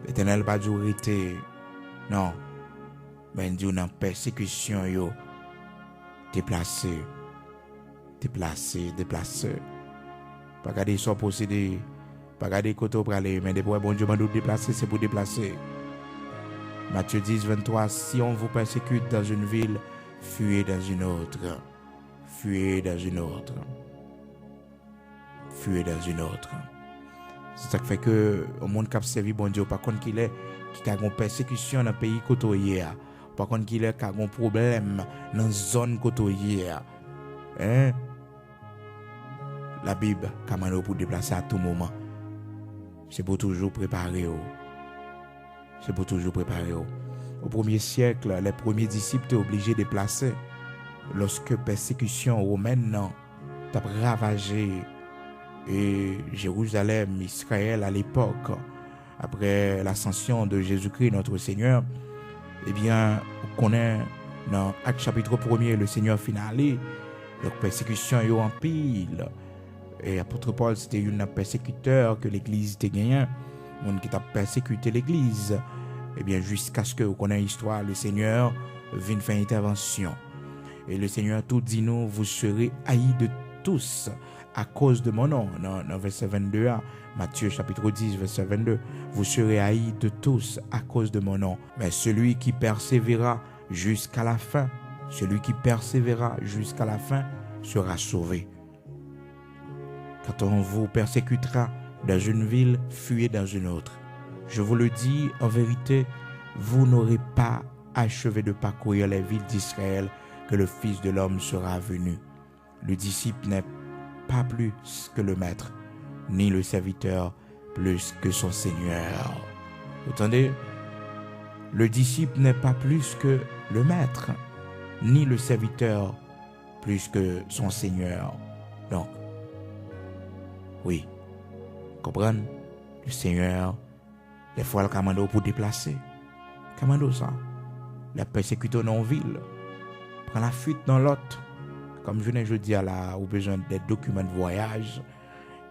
L'Éternel pas dit arrêter. Non. Mais il dit dans persécution yo. Déplacer. Pas garder soit possédé. Pas garder côté pour aller. Mais des fois, bon Dieu m'a dit déplacer, c'est pour déplacer. Matthieu 10, 23. Si on vous persécute dans une ville, fuyez dans une autre. Fuyez dans une autre. Fuyez dans une autre. C'est ça qui fait que au monde qui a servi bon Dieu, par contre qu'il est qui a une persécution dans le pays côté, par contre qu'il est qui a un problème dans la zone côté, la Bible commande pour déplacer à tout moment. C'est pour toujours préparer. C'est pour toujours préparer. Au premier siècle, les premiers disciples étaient obligés de déplacer lorsque persécution romaine a ravagé et Jérusalem, Israël à l'époque, après l'ascension de Jésus-Christ, notre Seigneur. Eh bien, on connaît dans Actes chapitre 1er, le Seigneur finalé, donc persécution est en pile. Et apôtre Paul, c'était un persécuteur que l'Église était gagné, monde qui a persécuté l'Église. Eh bien, jusqu'à ce que vous connaissez l'histoire, le Seigneur vient faire une intervention. Et le Seigneur tout dit nous, vous serez haïs de tous à cause de mon nom. Dans verset 22, Matthieu chapitre 10, verset 22, vous serez haïs de tous à cause de mon nom. Mais celui qui persévérera jusqu'à la fin, sera sauvé. Quand on vous persécutera dans une ville, fuyez dans une autre. Je vous le dis, en vérité, vous n'aurez pas achevé de parcourir les villes d'Israël que le Fils de l'homme sera venu. Le disciple n'est pas plus que le maître, ni le serviteur plus que son Seigneur. Vous entendez? Le disciple n'est pas plus que le maître, ni le serviteur plus que son Seigneur. Donc, oui, comprenez? Le Seigneur, des fois, le commando pour déplacer. Commando ça. La persécution dans la ville. Prend la fuite dans l'autre. Comme je viens de dire là, ou besoin des documents de voyage.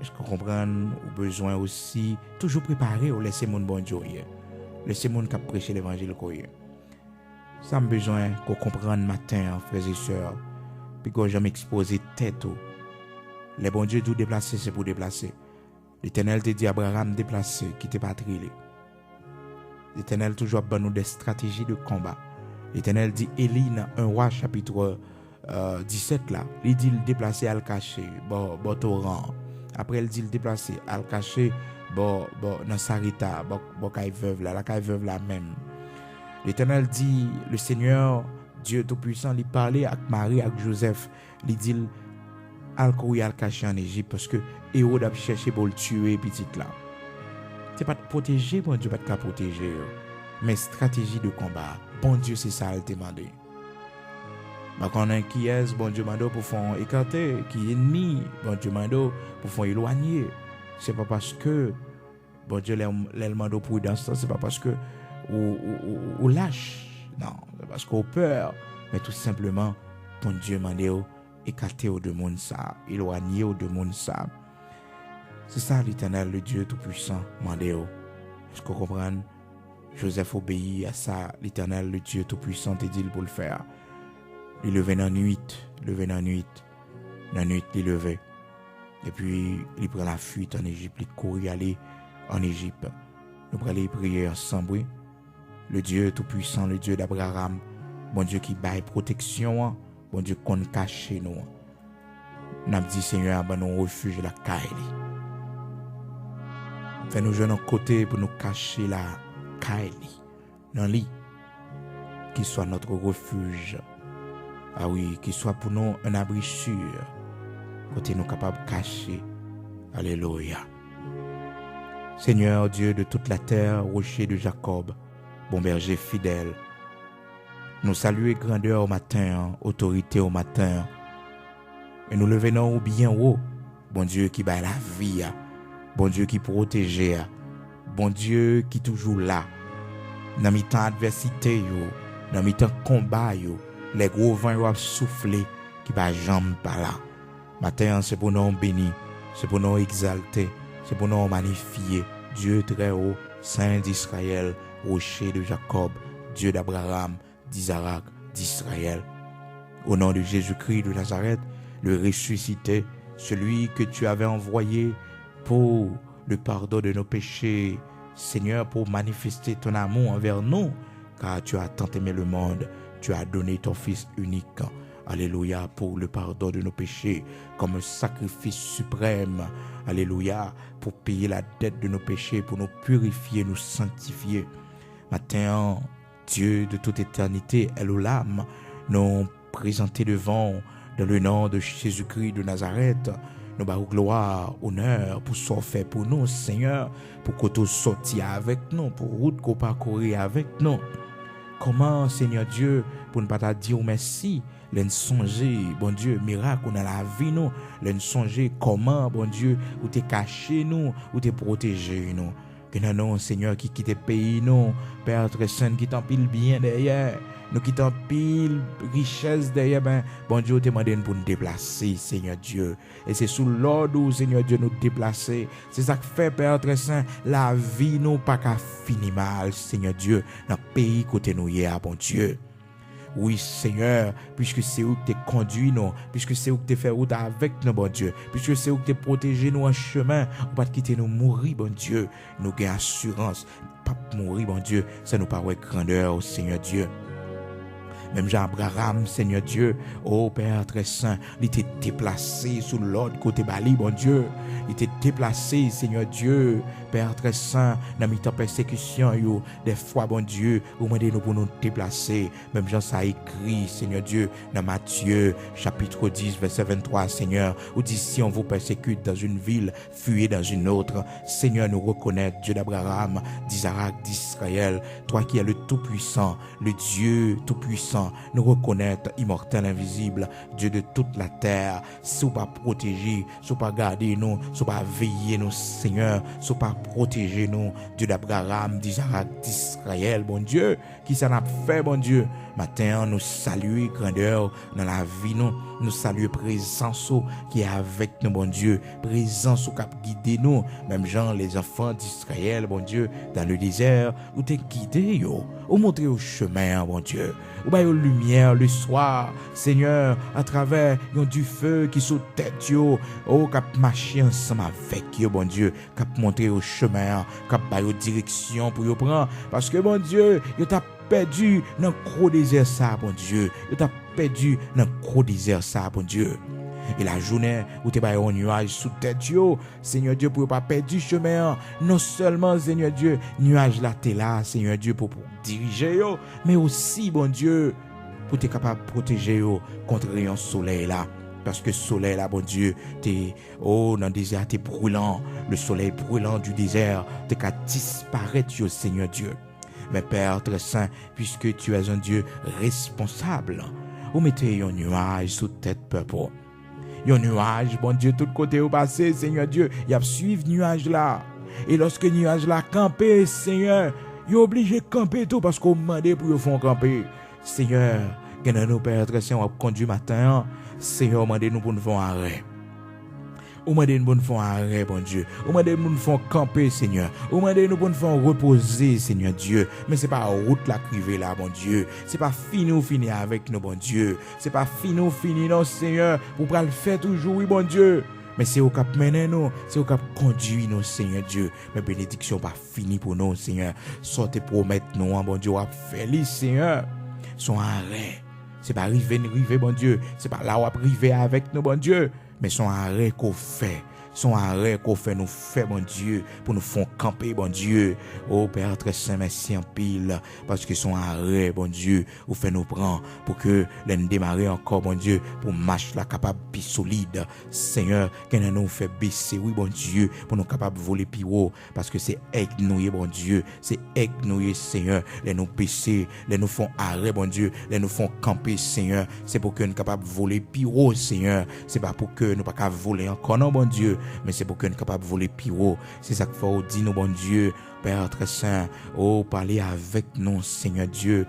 Est-ce qu'on comprend? Ou besoin aussi, toujours préparer ou laisser mon bon Dieu. Laissez mon cap prêcher l'évangile. Ça me besoin qu'on comprenne matin, frères et sœurs. Puis que j'aime exposer tête. Les bons dieux tout déplacer, c'est pour déplacer. L'Éternel te dit Abraham déplacer, qui t'est pas trilé. L'Éternel toujours donne nous des stratégies de combat. L'Éternel dit Élie dans 1 Roi chapitre 17 là, il dit le déplacer à le cacher, bon torrent. Après il dit le déplacer à le cacher, bon dans Sarita, bon caille veuve là, la caille veuve là même. L'Éternel dit le Seigneur Dieu tout-puissant lui parlait avec Marie, avec Joseph, il dit al courir al cacher en Égypte parce que Hérode a cherché pour le tuer petite là. C'est pas de protéger, bon Dieu pas de protéger, mais stratégie de combat. Bon Dieu c'est ça il demande. Bah quand on qui est bon Dieu mando pour faire écarter, qui est ennemi, bon Dieu mando pour faire éloigner. C'est pas parce que bon Dieu l'mando prudence, c'est pas parce que ou lâche. Non, c'est parce qu'on peur, mais tout simplement bon Dieu mando écarter au de monde ça, éloigner au de monde ça. C'est ça l'Éternel, le Dieu tout-puissant, mandéo. Est-ce qu'on comprend? Joseph obéit à ça, l'Éternel, le Dieu tout-puissant, te dit pour le faire. Il levait dans la nuit, dans la nuit, il levait. Et puis, il prend la fuite en Égypte, il courait aller en Égypte. Nous allons aller prier ensemble. Le Dieu tout-puissant, le Dieu d'Abraham, bon Dieu qui baille protection, bon Dieu qu'on cache nous. Nous avons dit, Seigneur, ben nous refuge la caille. Fais-nous jouer notre côté pour nous cacher la caille, dans lit, qui soit notre refuge. Ah oui, qui soit pour nous un abri sûr, côté nous capables de cacher. Alléluia. Seigneur Dieu de toute la terre, rocher de Jacob, bon berger fidèle, nous saluer grandeur au matin, autorité au matin, et nous levons bien haut, bon Dieu qui bat la vie, bon Dieu qui protège, bon Dieu qui toujours là, dans mes temps adversité, dans mes temps combat, les gros vents ont soufflé, qui va jamais par là. Matin, c'est pour nous bénir, c'est pour nous exalter, c'est pour nous magnifier. Dieu très haut, Saint d'Israël, rocher de Jacob, Dieu d'Abraham, d'Isaac, d'Israël. Au nom de Jésus-Christ de Nazareth, le ressuscité, celui que tu avais envoyé pour le pardon de nos péchés, Seigneur, pour manifester ton amour envers nous, car tu as tant aimé le monde, tu as donné ton Fils unique, alléluia, pour le pardon de nos péchés, comme un sacrifice suprême, alléluia, pour payer la dette de nos péchés, pour nous purifier, nous sanctifier. Maintenant, Dieu de toute éternité, Elohim, nous présenter devant, dans le nom de Jésus-Christ de Nazareth, nous bavons gloire, honneur pour ce fait pour nous, Seigneur, pour que tu sortis avec nous, pour route qu'on parcourir avec nous. Comment, Seigneur Dieu, pour ne pas te dire merci, l'en songer, bon Dieu, miracle dans la vie nous, l'en songer comment, bon Dieu, où t'es caché nous, où t'es protégé nous. Que non, Seigneur, qui quitte le pays nous, Père très saint, qui t'empile bien derrière, nous qui t'empile richesse derrière, ben, bon Dieu, te demande pour nous déplacer, Seigneur Dieu. Et c'est sous l'ordre où, Seigneur Dieu, nous déplacer. C'est ça que fait, Père très saint, la vie nous pas qu'à finir mal, Seigneur Dieu, dans le pays côté nous hier, bon Dieu. Oui, Seigneur, puisque c'est où que tu conduis nous, puisque c'est où que tu fait route avec nous, bon Dieu, puisque c'est où que tu protégé nous en chemin, ou pas quitter nous mourir, bon Dieu, nous avons assurance, pas mourir, bon Dieu, ça nous paraît grandeur, Seigneur Dieu. Même Jean-Abraham, Seigneur Dieu, oh Père très saint, il était déplacé sur l'autre côté Bali, bon Dieu. Il était déplacé, Seigneur Dieu, Père très saint, dans mi-temps persécution, yo, des fois, bon Dieu, vous demandez nous pour nous déplacer. Même Jean ça écrit, Seigneur Dieu, dans Matthieu, chapitre 10, verset 23, Seigneur, où dit si on vous persécute dans une ville, fuyez dans une autre. Seigneur, nous reconnaître, Dieu d'Abraham, d'Isaac, d'Israël, toi qui es le Tout-Puissant, le Dieu Tout-Puissant, nous reconnaître, immortel, invisible, Dieu de toute la terre, si vous pas protéger, si vous pas garder nous, si vous pas veiller nous, Seigneur, si vous pas protéger nous, Dieu d'Abraham, d'Isaac, d'Israël, bon Dieu, qui ça n'a fait, bon Dieu. Matin, nous saluons grandeur dans la vie, nous saluons présence qui est avec nous, bon Dieu, présence qui a guidé nous, même gens, les enfants d'Israël, bon Dieu, dans le désert, où t'es guidé, où montrer au chemin, bon Dieu, où bah, lumière le soir, Seigneur, à travers du feu qui sous tête, oh, cap marcher ensemble avec yo, bon Dieu, cap montrer au chemin, cap bah, direction pour yo prendre, parce que, bon Dieu, yo t'a perdu dans le gros désert ça, bon Dieu. Tu t'as perdu dans le gros désert ça, bon Dieu. Et la journée où tu es un nuage sous tête, Seigneur Dieu, pour pas perdre du chemin. Non seulement, Seigneur Dieu, nuage là, tu es là, Seigneur Dieu, pour diriger, mais aussi, bon Dieu, pour être capable de protéger contre le rayon soleil là. Parce que le soleil là, bon Dieu, dans le désert, t'es brûlant. Le soleil brûlant du désert, t'es qu'à disparaître, Seigneur Dieu. Mais Père très saint, puisque tu es un Dieu responsable, vous mettez un nuage sous tête peuple. Un nuage, bon Dieu, tout côté au passé, Seigneur Dieu, il y a suivre nuage là. Et lorsque nuage là camper, Seigneur, il est obligé de camper tout parce qu'on m'a demandé pour le faire camper. Seigneur, que nous Père très saint, on va conduire matin, Seigneur, demandez nous pour nous faire arrêt. Ou m'a dit nous pour nous faire arrêt, bon Dieu. Ou m'a dit nous pour nous faire camper, Seigneur. Ou m'a dit nous pour nous faire reposer, Seigneur Dieu. Mais c'est pas route la privée là, bon Dieu. C'est pas fini ou fini avec nous, bon Dieu. C'est pas fini ou fini, non, Seigneur. Pour pas le faire toujours, oui, bon Dieu. Mais c'est au cap mener nous, c'est au cap conduire nous, Seigneur Dieu. Mais bénédiction pas fini pour nous, Seigneur. Sortez promettre nous, bon Dieu, à faire, Seigneur. Son arrêt. C'est pas arriver, bon Dieu. C'est pas là où arriver avec nous, bon Dieu. Mais son arrêt qu'on fait, nous fait, bon Dieu, pour nous faire camper, bon Dieu. Oh Père très saint, merci en pile, parce que son arrêt, bon Dieu, vous fait nous prendre pour que l'on démarrer encore, bon Dieu, pour marcher la capable plus solide. Seigneur, qu'on nous fait baisser, oui, bon Dieu, pour nous capable voler plus haut, parce que c'est avec nous, bon Dieu, c'est avec nous, Seigneur, les nous baisser, les nous font arrêt, bon Dieu, les nous font camper, Seigneur, c'est pour que nous capable voler plus haut, Seigneur, c'est pas pour que nous pas capable voler encore, non, bon Dieu, mais c'est pour que nous sommes capables de voler plus haut. C'est ça qu'il faut dire, nous, bon Dieu, Père très saint, parler avec nous, Seigneur Dieu,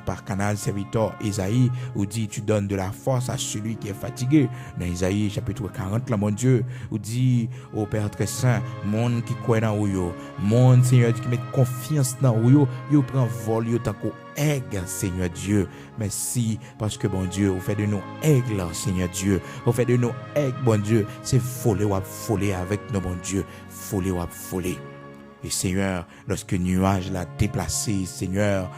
par canal serviteur Isaïe, où dit, tu donnes de la force à celui qui est fatigué. Dans Isaïe, chapitre 40, là, mon Dieu, où dit, Père très saint, monde qui croit dans vous, monde, Seigneur, qui met confiance dans vous, vous prend vol, vous tant qu'au aigle, Seigneur Dieu. Merci, parce que, bon Dieu, vous faites de nous aigles, Seigneur Dieu. Vous faites de nous aigles, bon Dieu. C'est voler ou voler avec nous, bon Dieu. Voler ou voler. Et Seigneur, lorsque le nuage l'a déplacé, Seigneur,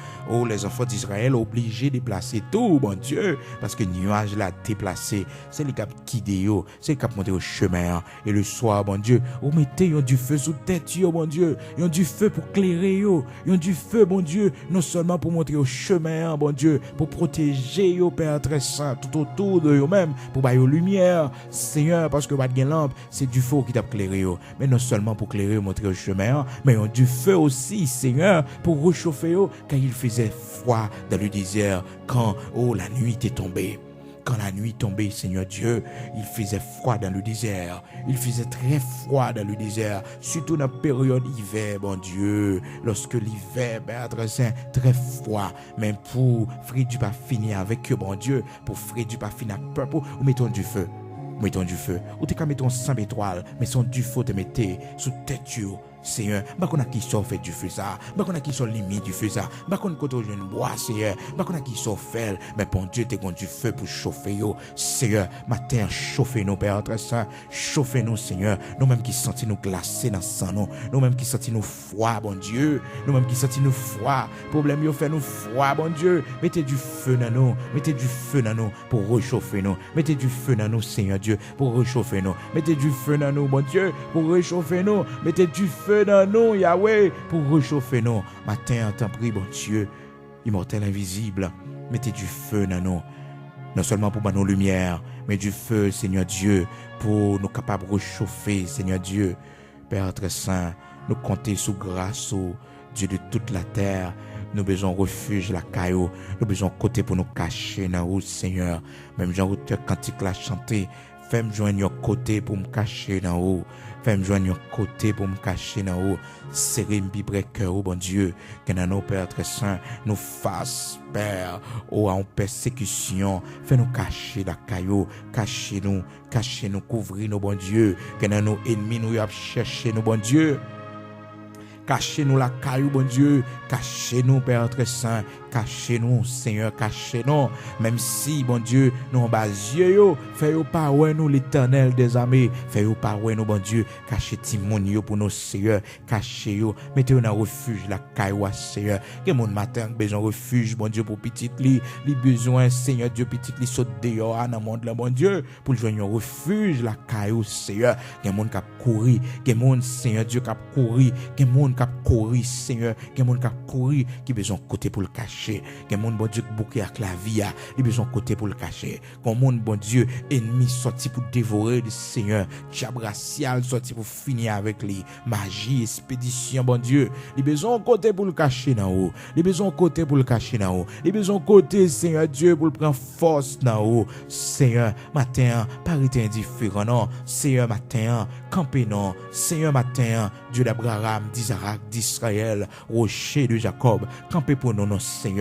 les enfants d'Israël obligés de déplacer tout, bon Dieu, parce que le nuage l'a déplacé. C'est le cap qui déo, c'est le cap monté au chemin. Et le soir, bon Dieu, vous mettez du feu sous tête, bon Dieu. Ils ont du feu pour clairer, ils ont du feu, bon Dieu, non seulement pour montrer au chemin, bon Dieu, pour protéger, Père très saint, tout autour de eux-mêmes, pour bailler lumière, Seigneur, parce que votre lampe, c'est du feu qui t'a clairé, mais non seulement pour clairer, montrer au chemin, mais ils ont du feu aussi, Seigneur, pour réchauffer, car il faisait froid dans le désert, quand, la nuit est tombée. Quand la nuit tombait, Seigneur Dieu, il faisait froid dans le désert. Il faisait très froid dans le désert, surtout dans la période hiver, bon Dieu. Lorsque l'hiver, Père Saint, très froid. Même pour frère du pas finir avec eux, bon Dieu, pour frère du pas finir avec peuple, ou mettons du feu. Mettons du feu. Ou t'es qu'à mettre 100 étoiles, mais son du feu te mettez sous tête, Seigneur, pas qu'on a qui sort fait du feu ça, pas qu'on a qui sort limite du feu ça, pas qu'on côté jeune bois, Seigneur, pas qu'on a qui sort fait, mais bon Dieu, t'es qu'on du feu pour chauffer yo. Seigneur, matin, chauffez nous, Père très saint, chauffez nous, Seigneur, nous-mêmes qui sentons nous glacés dans sang nous, nous-mêmes qui sentons nous froid, bon Dieu, nous-mêmes qui sentons nous froid, problème yo fait nous froid, bon Dieu, mettez du feu dans nous, mettez du feu dans nous pour réchauffer nous, mettez du feu dans nous, Seigneur Dieu, pour réchauffer nous, mettez du feu dans nous, bon Dieu, pour réchauffer nous, mettez du feu dans nous, Yahweh, pour réchauffer nous, matin, en temps prie, bon Dieu, immortel invisible, mettez du feu dans nous, non seulement pour nos lumières, mais du feu, Seigneur Dieu, pour nous capables de réchauffer, Seigneur Dieu, Père très saint, nous compter sous grâce au Dieu de toute la terre. Nous besoin refuge la caillou, nous besoin côté pour nous cacher dans où, Seigneur. Même Jean auteur cantique la chanter, fais-moi joindre un côté pour me cacher dans où, fais-moi joindre un côté pour me cacher dans où. Serrez me près cœur, bon Dieu, que dans nos Pères très saints, nous fasse, Père, en persécution, fais-nous cacher la caillou, cachez-nous, couvrez-nous, bon Dieu, que dans nos ennemis, nous y a cherché, nous, bon Dieu. Cachez-nous la caillou, bon Dieu. Cachez-nous, Père très saint. Cachez-nous, Seigneur, cachez-nous. Même si, bon Dieu, nous en bas yeux, fais-nous pas ouais nous l'Éternel des armées. Fais-nous pas ouais nous, bon Dieu. Cachez Timon pour nos Seigneur. Cachez-nous. Mettez-nous dans refuge la caillou, Seigneur. Que mon matin besoin refuge, bon Dieu, pour petit lit. Les besoins, Seigneur Dieu, petit lit saute dehors dans le monde, là, bon Dieu. Pour joindre un refuge la caillou, Seigneur. Que mon cap courir. Que mon Seigneur Dieu cap courir. Que mon cap courir, Seigneur. Que mon cap courir. Qui besoin côté pour le cacher. Que mon bon Dieu bouquet avec la vie, il besoin côté pour le cacher. Comme mon bon Dieu ennemi sorti pour dévorer le Seigneur, diabracial sorti pour finir avec les magie, expédition, bon Dieu. Il besoin côté pour le cacher dans haut. Il besoin côté pour le cacher dans haut. Il besoin côté, Seigneur Dieu, pour le prendre force dans haut. Seigneur, matin, parité indifférent, non. Seigneur, matin, campé, non. Seigneur, matin, Dieu d'Abraham, d'Isaac, d'Israël, rocher de Jacob, campé pour nous, non, Seigneur,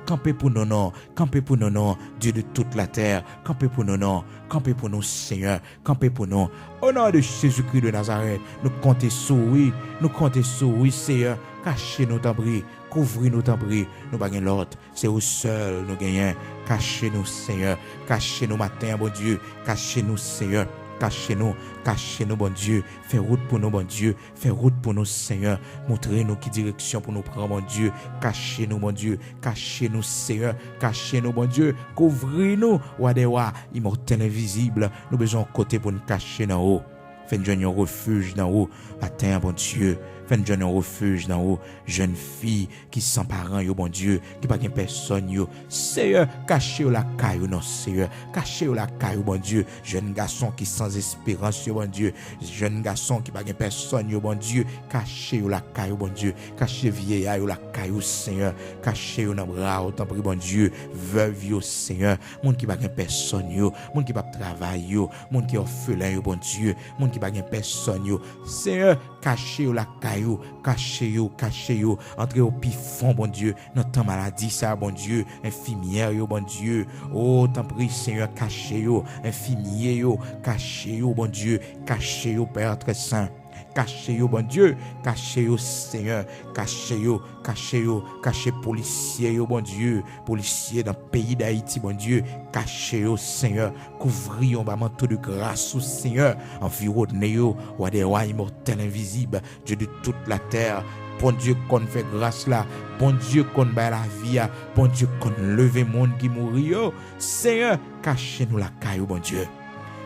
campez pour nos noms, campez pour nos noms, Dieu de toute la terre, campez pour nos noms, campez pour nous, Seigneur, campez pour nous. Au nom de Jésus-Christ de Nazareth, nous comptons sur oui, Seigneur, cachez-nous t'abri, couvrez-nous t'abri, nous baguons l'autre, c'est au seul nous gagnons, cachez-nous, Seigneur, cachez-nous matin, bon Dieu, cachez-nous, Seigneur. Cachez-nous, bon Dieu. Fais route pour nous, bon Dieu. Fais route pour nous, Seigneur. Montrez-nous qui direction pour nous prendre, bon Dieu. Cachez-nous, bon Dieu. Cachez-nous, Seigneur. Cachez-nous, bon Dieu. Couvrez-nous, Wadewa, immortel invisible. Nous besoin côté pour nous cacher dans haut. Fais-nous un refuge dans haut. Matin, bon Dieu. Fais-nous un refuge dans haut. Jeune fille qui sans parents, yo, bon Dieu. Qui pas personne, yo. Seigneur, cachez la caillou, non, Seigneur. Cachez la caillou, bon Dieu. Jeune garçon qui sans espérance, yo, bon Dieu. Jeune garçon qui pas personne, yo, bon Dieu. Cachez la caillou, bon Dieu. Cachez vieillard, yo, la caillou, Seigneur. Cachez dans bras, autant prie, bon Dieu. Veuve, yo, Seigneur. Monde qui pas personne, yo. Monde qui pas travail, yo. Monde qui orphelin, yo, bon Dieu. Monde qui pas personne, yo. Seigneur, cachez la caillou, cachez yo, entrez au pifon, bon Dieu, notre maladie, ça, bon Dieu, infirmière, yo, bon Dieu, oh, t'en prie, Seigneur, cachez yo, infirmier, yo, cachez yo, bon Dieu, cachez yo, Père très saint. Cachez yo, bon Dieu, cachez yo, Seigneur, cachez yo, cachez policiers, yo, bon Dieu, policiers dans le pays d'Haïti, bon Dieu, cachez yo, Seigneur, couvrez yo, manteau de grâce, Seigneur, environnez yo, Wadewa, immortel invisible, Dieu de toute la terre. Bon Dieu qu'on fait grâce là, bon Dieu qu'on bat la vie, bon Dieu qu'on leve monde qui mourit, yo, Seigneur, cachez-nous la caillou, bon Dieu,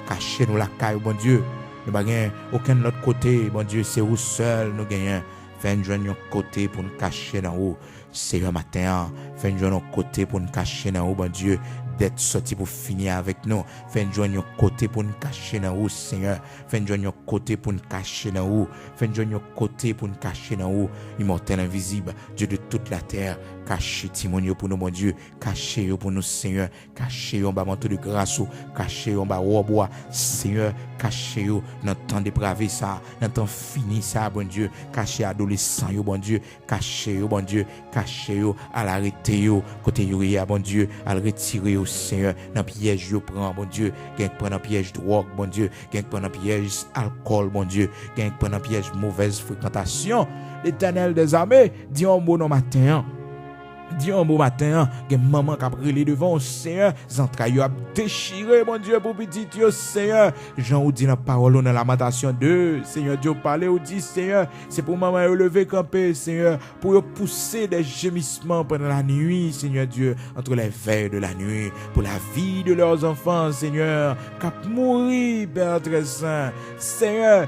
cachez-nous la caillou, bon Dieu. Nous n'avons aucun autre côté, bon Dieu, c'est où seul nous gagnons. Fais-nous un côté pour nous cacher dans haut. C'est un matin, fais-nous un côté pour nous cacher dans haut, bon Dieu. D'être sorti pour finir avec nous. Fais-nous un côté pour nous cacher dans haut, Seigneur. Fais-nous un côté pour nous cacher dans haut. Fais-nous un côté pour nous cacher dans haut. Immortel invisible, Dieu de toute la terre. Cachez Timonio pour nous, mon Dieu. Cachez pour nous, Seigneur. Cachez en bas manteau de grâce. Cachez en bas robois, Seigneur. Cachez dans le temps dépravé ça. Dans le temps fini ça, bon Dieu. Cachez adolescent, bon Dieu. Cachez, bon Dieu. Cachez à l'arrêter, côté yo, bon Dieu. À le retirer, Seigneur, dans piège yo prend, bon Dieu, quelqu'un prend dans piège drogue, bon Dieu, quelqu'un prend dans piège alcool, bon Dieu, quelqu'un prend dans piège mauvaise fréquentation. L'Éternel des armées, dis un mot dans matin. Dis un beau matin, que maman qui a brûlé devant au Seigneur, les entrailles a déchiré, mon Dieu, pour petit Dieu, Seigneur. Jean ou dit dans la parole, dans la lamentation 2, Seigneur Dieu parlait ou dit, Seigneur, c'est pour maman lever camper, Seigneur, pour pousser des gémissements pendant la nuit, Seigneur Dieu, entre les veilles de la nuit, pour la vie de leurs enfants, Seigneur, qui mourir, Père très saint, Seigneur.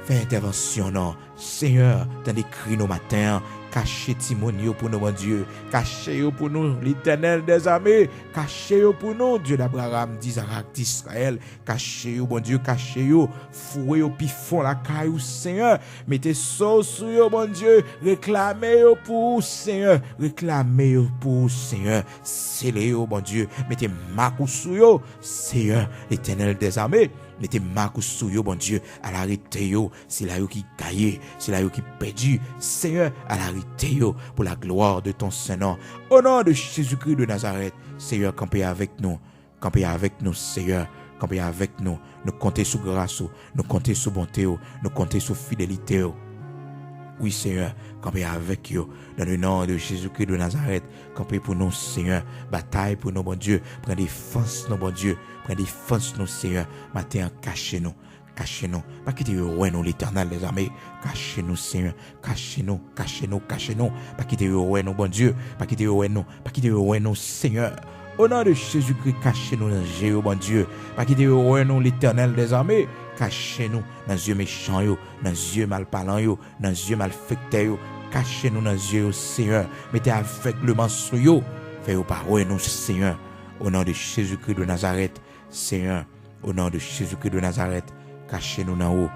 Fais intervention, non. Seigneur, dans les cris nos matins, cachez Timonio pour nous, mon Dieu. Cachez-le pour nous, l'Éternel des armées. Cachez-le pour nous, Dieu d'Abraham, d'Isaac, d'Israël. Cachez-le, bon Dieu, cachez-le. Fouez au pifon la caille, Seigneur. Mettez sauce sur eux, bon Dieu. Réclamez-le pour Seigneur. Réclamez-le pour Seigneur. Scellez-le, bon Dieu. Mettez marque sur eux, Seigneur, l'Éternel des armées. Mettez marque sur eux, bon Dieu, à l'arrêté, c'est là qui gagne, c'est là qui perdu, Seigneur, à l'arrêté, pour la gloire de ton Saint-Nom. Au nom de Jésus-Christ de Nazareth, Seigneur, campez avec nous, Seigneur, campez avec nous, nous comptez sous grâce, nous comptez sous bonté, nous comptez sous fidélité. Oui, Seigneur, campez avec eux, dans le nom de Jésus-Christ de Nazareth, campez pour nous, Seigneur, bataille pour nous, bon Dieu, prenez défense, nous, bon Dieu, prenez défense, nous, Seigneur, matin, cachez-nous, pas quitter nous, l'Éternel des armées, cachez-nous, Seigneur, cachez-nous, pas quitter nous, bon Dieu, pas quitter nous, Seigneur. Au nom de Jésus-Christ, cachez-nous dans Jésus, bon Dieu. Pas quitter nous, l'Éternel des armées. Cachez-nous dans les yeux méchants, dans les yeux malparlants, dans les yeux malfectés. Cachez-nous dans les yeux, Seigneur. Mettez avec le mensonge. Faites-vous parole, nous, Seigneur. Au nom de Jésus-Christ de Nazareth, Seigneur. Au nom de Jésus-Christ de Nazareth, cachez-nous dans haut.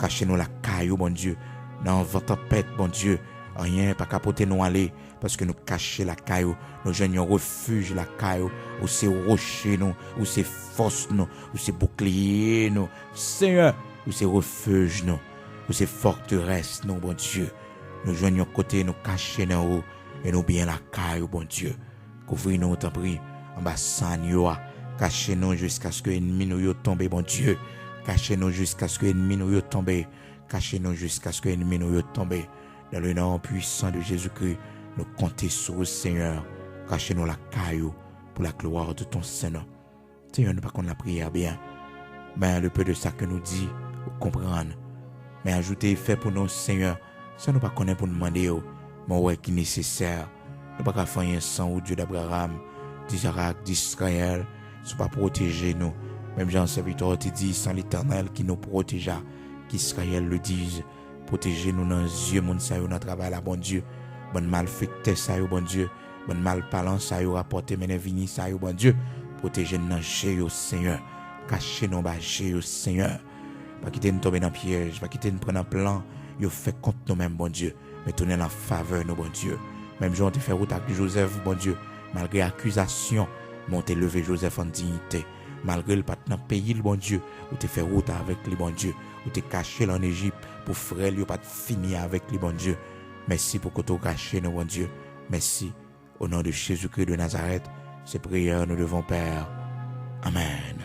Cachez-nous la caille, bon Dieu. Dans votre tempête, bon Dieu. Rien, pas capoter nous aller. Parce que nous cachons la caillou, nous joignons refuge la caillou, où c'est rocher nous, où c'est force nous, où c'est bouclier nous, Seigneur, où c'est refuge nous, où c'est forteresse nous, bon Dieu. Nous joignons côté, nous cachons dans haut, et nous bien la caillou, bon Dieu. Couvrez-nous, t'en prie, en bas sans nous, cachez-nous jusqu'à ce que l'ennemi nous tombe, bon Dieu. Cachez-nous jusqu'à ce que l'ennemi nous tombe, cachez-nous jusqu'à ce que l'ennemi nous tombe. Dans le nom puissant de Jésus-Christ, nous comptons sur le Seigneur. Cachez-nous la caillou pour la gloire de ton Seigneur. Seigneur, nous ne pas qu'on la prière bien. Mais le peu de ça que nous dit, nous comprenons. Mais ajoutez fait pour nous, Seigneur. Ça nous pas connaître pour nous demander, mais ouais qui est nécessaire. Nous ne pas faire un sang au Dieu d'Abraham, d'Isaac, d'Israël. Ce pas protéger nous. Même Jean serviteur te dit, sans l'Éternel qui nous protégea, qu'Israël le dise. Protégez-nous dans les yeux, mon Seigneur, dans travail, là, bon Dieu. Bon malfecté, ça, bon Dieu. Bon malparlant, ça, rapporté, mais vini, ça, bon Dieu. Protégez-nous dans Jésus, Seigneur. Cachez-nous dans Jésus, Seigneur. Pas quitter nous tomber dans le piège, pas quitter nous prendre un plan. Yo fait contre nous-mêmes, bon Dieu. Mais tournez en faveur, nous, bon Dieu. Même Jean te fait route avec Joseph, bon Dieu. Malgré accusation, monte lever Joseph en dignité. Malgré le pas dans le pays, bon Dieu. Ou te fait route avec les bon Dieu. Ou te caché en Égypte pour frère, lui, pas finir avec les bon Dieu. Merci pour que tu aies caché nous, bon Dieu. Merci. Au nom de Jésus-Christ de Nazareth, ces prières nous devons, Père. Amen.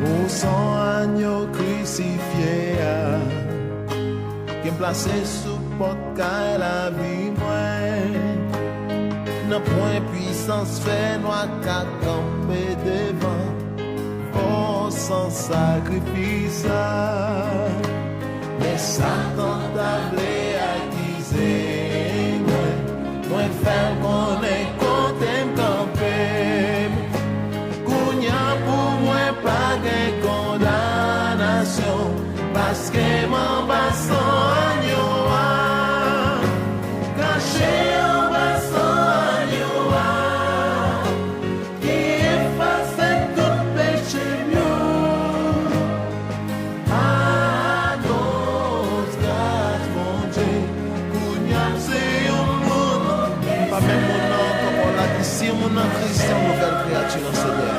Au sang agneau crucifié, qui placé sous porte la vie moi. N'a point puissance fait noir qu'à camper devant. Oh, sans sacrifice, mais Satan tablé accusé. Moi faire qu'on est content camper. Kounya pour moi pas de condamnation. Parce que mon basson agneau caché en basson agneau qui efface tout péché mieux. À nos grâces, mon Dieu, Kounya c'est un monde. Pas même mon nom comme on l'a dit, si mon nom Christ est une nouvelle créature en Seigneur.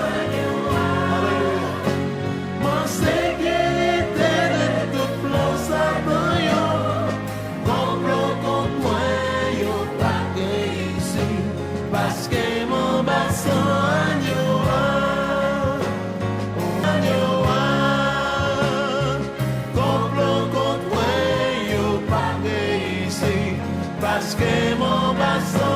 parce que mon basson